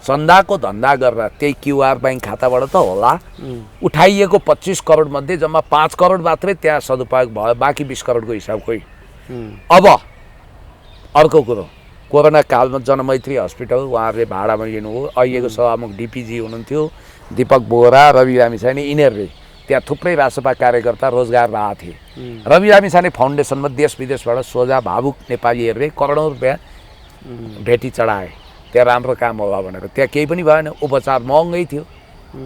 चन्दाको धन्दा गरेर त्यही क्युआर ब्याङ्क खाताबाट त होला उठाइएको 25 करोड मध्ये जम्मा 5 करोड मात्रै त्यहाँ सदुपयोग भयो, बाँकी 20 करोडको हिसाब खोइ। अब अर्को कुरो, कोरोना कालमा जनमैत्री हस्पिटल उहाँहरूले भाडामा लिनुभयो। अहिलेको सभामुख डिपिजी हुनुहुन्थ्यो दीपक बोहरा, रवि लामिछाने, यिनीहरूले त्यहाँ थुप्रै रासपा कार्यकर्ता रोजगार रहेका थिए। रवि लामिछाने फाउन्डेसनमा देश विदेशबाट सोझा भावुक नेपालीहरूले करोडौँ रुपियाँ भेटी चढाए, त्यहाँ राम्रो काम होला भनेर। त्यहाँ केही पनि भएन, उपचार महँगै थियो,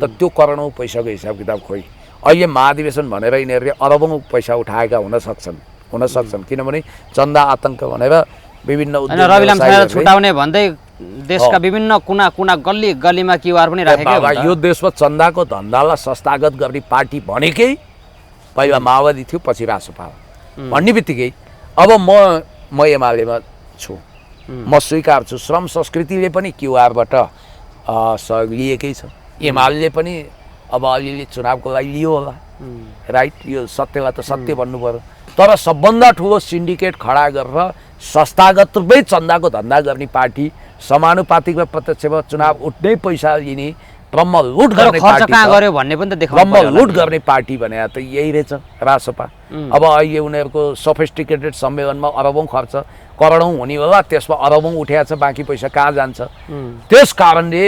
त त्यो करोडौँ पैसाको हिसाब किताब खोइ। अहिले महाधिवेशन भनेर यिनीहरूले अरबौँ पैसा उठाएका हुन सक्छन् किनभने चन्दा आतङ्क भनेर विभिन्न रवि लामिछानेलाई छुटाउने भन्दै देशका विभिन्न कुना कुना गल्ली गल्लीमा क्युआर पनि राखेको हुन्छ। यो देशमा चन्दाको धन्दालाई संस्थागत गर्ने पार्टी भनेकै पहिला माओवादी थियो, पछि रासपा भन्ने बित्तिकै अब म एमालेमा छु, म स्वीकार छु। श्रम संस्कृतिले पनि क्युआरबाट सहयोग लिएकै छ, एमाले पनि अब अलिअलि चुनावको लागि लियो होला, राइट। यो सत्यलाई त सत्य भन्नु पर्यो। तर सबभन्दा ठुलो सिन्डिकेट खडा गरेर संस्थागत रूपमै चन्दाको धन्दा गर्ने पार्टी, समानुपातिक र प्रत्यक्षमा चुनाव उठ्नै पैसा लिने, क्रममा लुट गर्ने पार्टी, क्रममा लुट गर्ने पार्टी भने त यही रहेछ रासपा। अब अहिले उनीहरूको सोफिस्टिकेटेड सम्मेलनमा अरबौँ खर्च, करोडौँ हुने होला, त्यसमा अरबौँ उठेको छ, बाँकी पैसा कहाँ जान्छ? त्यस कारणले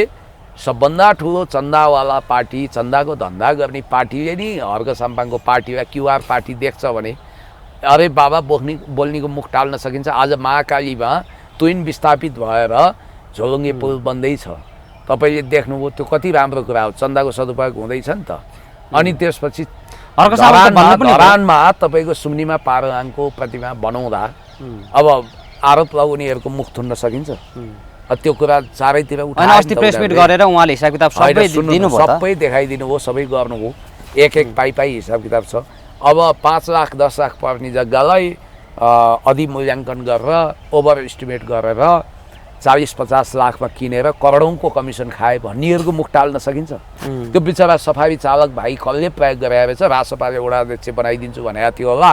सबभन्दा ठुलो चन्दावाला पार्टी, चन्दाको धन्दा गर्ने पार्टीले नि हर्क साम्पाङको पार्टीलाई क्युआर पार्टी देख्छ भने अरे बाबा बोल्नेको मुख टाल्न सकिन्छ। आज महाकालीमा तुइन विस्थापित भएर झोलुङ्गे पुल बन्दैछ, तपाईँले देख्नुभयो, त्यो कति राम्रो कुरा हो, चन्दाको सदुपयोग हुँदैछ नि त। अनि त्यसपछि धरानमा तपाईँको सुम्निमा पारुहाङको प्रतिमा बनाउँदा अब आरोप लगाउनेहरूको मुख थुन्न सकिन्छ? त्यो कुरा चारैतिर अस्ति प्रेस मिट गरेर उहाँले हिसाब किताब सबै देखाइदिनु भयो, सबै गर्नुभयो, एक पाइ हिसाब किताब छ। अब 5 लाख 10 लाख पर्ने जग्गालाई अधिमूल्याङ्कन गरेर ओभर इस्टिमेट गरेर 40-50 लाखमा किनेर करोडौँको कमिसन खाए भन्नेहरूको मुख टाल्न सकिन्छ? त्यो बिचरा सफारी चालक भाइ कसले प्रयोग गराएर रहेछ, राजसभाले वडा अध्यक्ष बनाइदिन्छु भनेको थियो होला।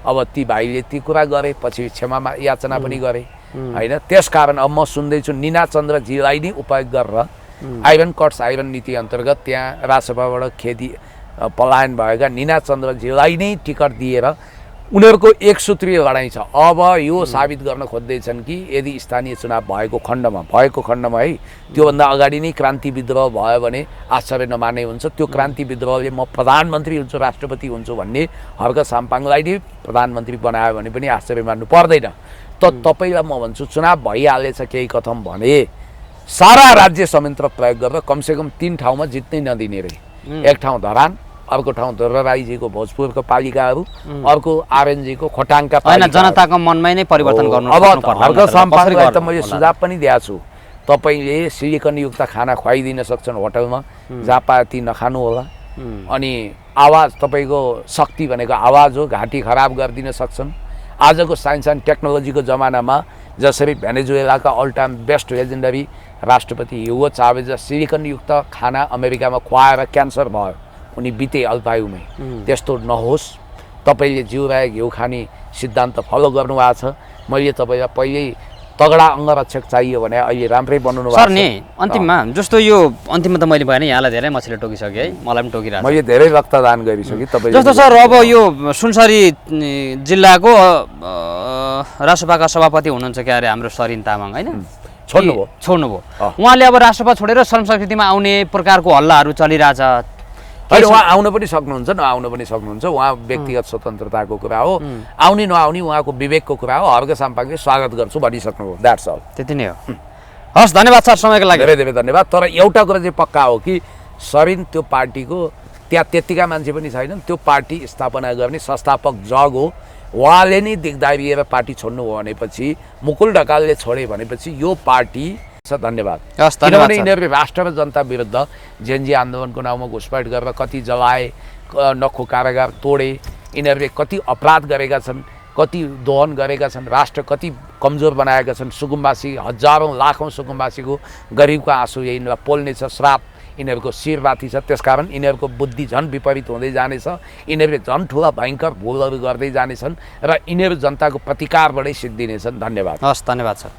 अब ती भाइले ती कुरा गरे, पछि क्षमा याचना पनि गरे होइन। त्यसकारण अब म सुन्दैछु निना चन्द्रजीलाई नै उपयोग गरेर आइरन कट्स आइरन नीति अन्तर्गत त्यहाँ राजसभाबाट खेती पलायन भएका निना चन्द्रजीलाई नै टिकट दिएर उनीहरूको एक सूत्रीय लडाइँ छ। अब यो साबित गर्न खोज्दैछन् कि यदि स्थानीय चुनाव भएको खण्डमा है, त्योभन्दा अगाडि नै क्रान्ति विद्रोह भयो भने आश्चर्य नमाने हुन्छ। त्यो क्रान्ति विद्रोहले म प्रधानमन्त्री हुन्छु, राष्ट्रपति हुन्छु भन्ने हर्क साम्पाङलाई नै प्रधानमन्त्री बनायो भने पनि आश्चर्य मान्नु पर्दैन। तपाईँलाई म भन्छु, चुनाव भइहालेछ केही कथम भने सारा राज्य संयन्त्र प्रयोग गरेर कमसेकम 3 ठाउँमा जित्नै नदिने रे। एक ठाउँ धरान, अर्को ठाउँ धुर्राराईजीको भोजपुरको पालिकाहरू, अर्को आरएनजीको खोटाङका पालिका। जनताको मनमै नै परिवर्तन गर्नु। अब हर्क साम्पाङलाई त मैले सुझाव पनि दिएको छु, तपाईँले सिलिकनयुक्त खाना खुवाइदिन सक्छन् होटलमा, जहाँ पाए ती नखानु होला। अनि आवाज, तपाईँको शक्ति भनेको आवाज हो, घाँटी खराब गरिदिन सक्छन्। आजको साइन्स एन्ड टेक्नोलोजीको जमानामा जसरी भेनेजुएलाका अल टाइम बेस्ट लेजेन्डरी राष्ट्रपति ह्युगो चावेज सिलिकनयुक्त खाना अमेरिकामा खुवाएर क्यान्सर भयो, उनी बिते अल्पायुमै। त्यस्तो नहोस्। तपाईँले जिउराय घिउ खाने सिद्धान्त फलो गर्नुभएको छ। मैले तपाईँलाई पहिल्यै तगडा अङ्गरक्षक चाहियो भने अहिले राम्रै बनाउनु भएको छ। सर नि अन्तिममा जस्तो यो अन्तिममा त मैले भएन, यहाँलाई धेरै मछली टोकिसकेँ है, मलाई पनि टोकिरहेको छ। मैले धेरै रक्तदान गरिसकेँ तपाईँ जस्तो। सर अब यो सुनसरी जिल्लाको राष्ट्रसभाका सभापति हुनुहुन्छ क्या अरे हाम्रो सरिन तामाङ होइन, छोड्नुभयो। उहाँले अब राष्ट्रसभा छोडेर श्रम संस्कृतिमा आउने प्रकारको हल्लाहरू चलिरहेछ। अहिले उहाँ आउन पनि सक्नुहुन्छ, नआउन पनि सक्नुहुन्छ, उहाँ व्यक्तिगत स्वतन्त्रताको कुरा हो। आउने नआउने उहाँको विवेकको कुरा हो। हर्क साम्पाङले स्वागत गर्छु भनिसक्नुभयो, द्याट्स अल। त्यति नै हो। हस्, धन्यवाद सर समयको लागि। धेरै धेरै धन्यवाद। तर एउटा कुरा चाहिँ पक्का हो कि सरिन त्यो पार्टीको त्यहाँ त्यत्तिका मान्छे पनि छैनन्। त्यो पार्टी स्थापना गर्ने संस्थापक जग हो। उहाँले नै दिगदारिएर पार्टी छोड्नुभयो भनेपछि, मुकुल ढकालले छोडे भनेपछि यो पार्टी धन्यवाद। किनभने यिनीहरूले राष्ट्र र जनता विरुद्ध जेएनजी आन्दोलनको नाउँमा घुसपैठ गरेर कति जलाए, नखो कारागार तोडे, यिनीहरूले कति अपराध गरेका छन्, कति दोहन गरेका छन्, राष्ट्र कति कमजोर बनाएका छन्। सुकुम्बासी, हजारौँ लाखौँ सुकुम्बासीको गरिबको आँसु यिनीहरूलाई पोल्नेछ, श्राप यिनीहरूको शिरमाथि छ। त्यसकारण यिनीहरूको बुद्धि झन् विपरीत हुँदै जानेछ। यिनीहरूले झन् ठुला भयङ्कर भुलहरू गर्दै जानेछन् र यिनीहरू जनताको प्रतिकारबाटै सिद्धिनेछन्। धन्यवाद। हस्, धन्यवाद सर।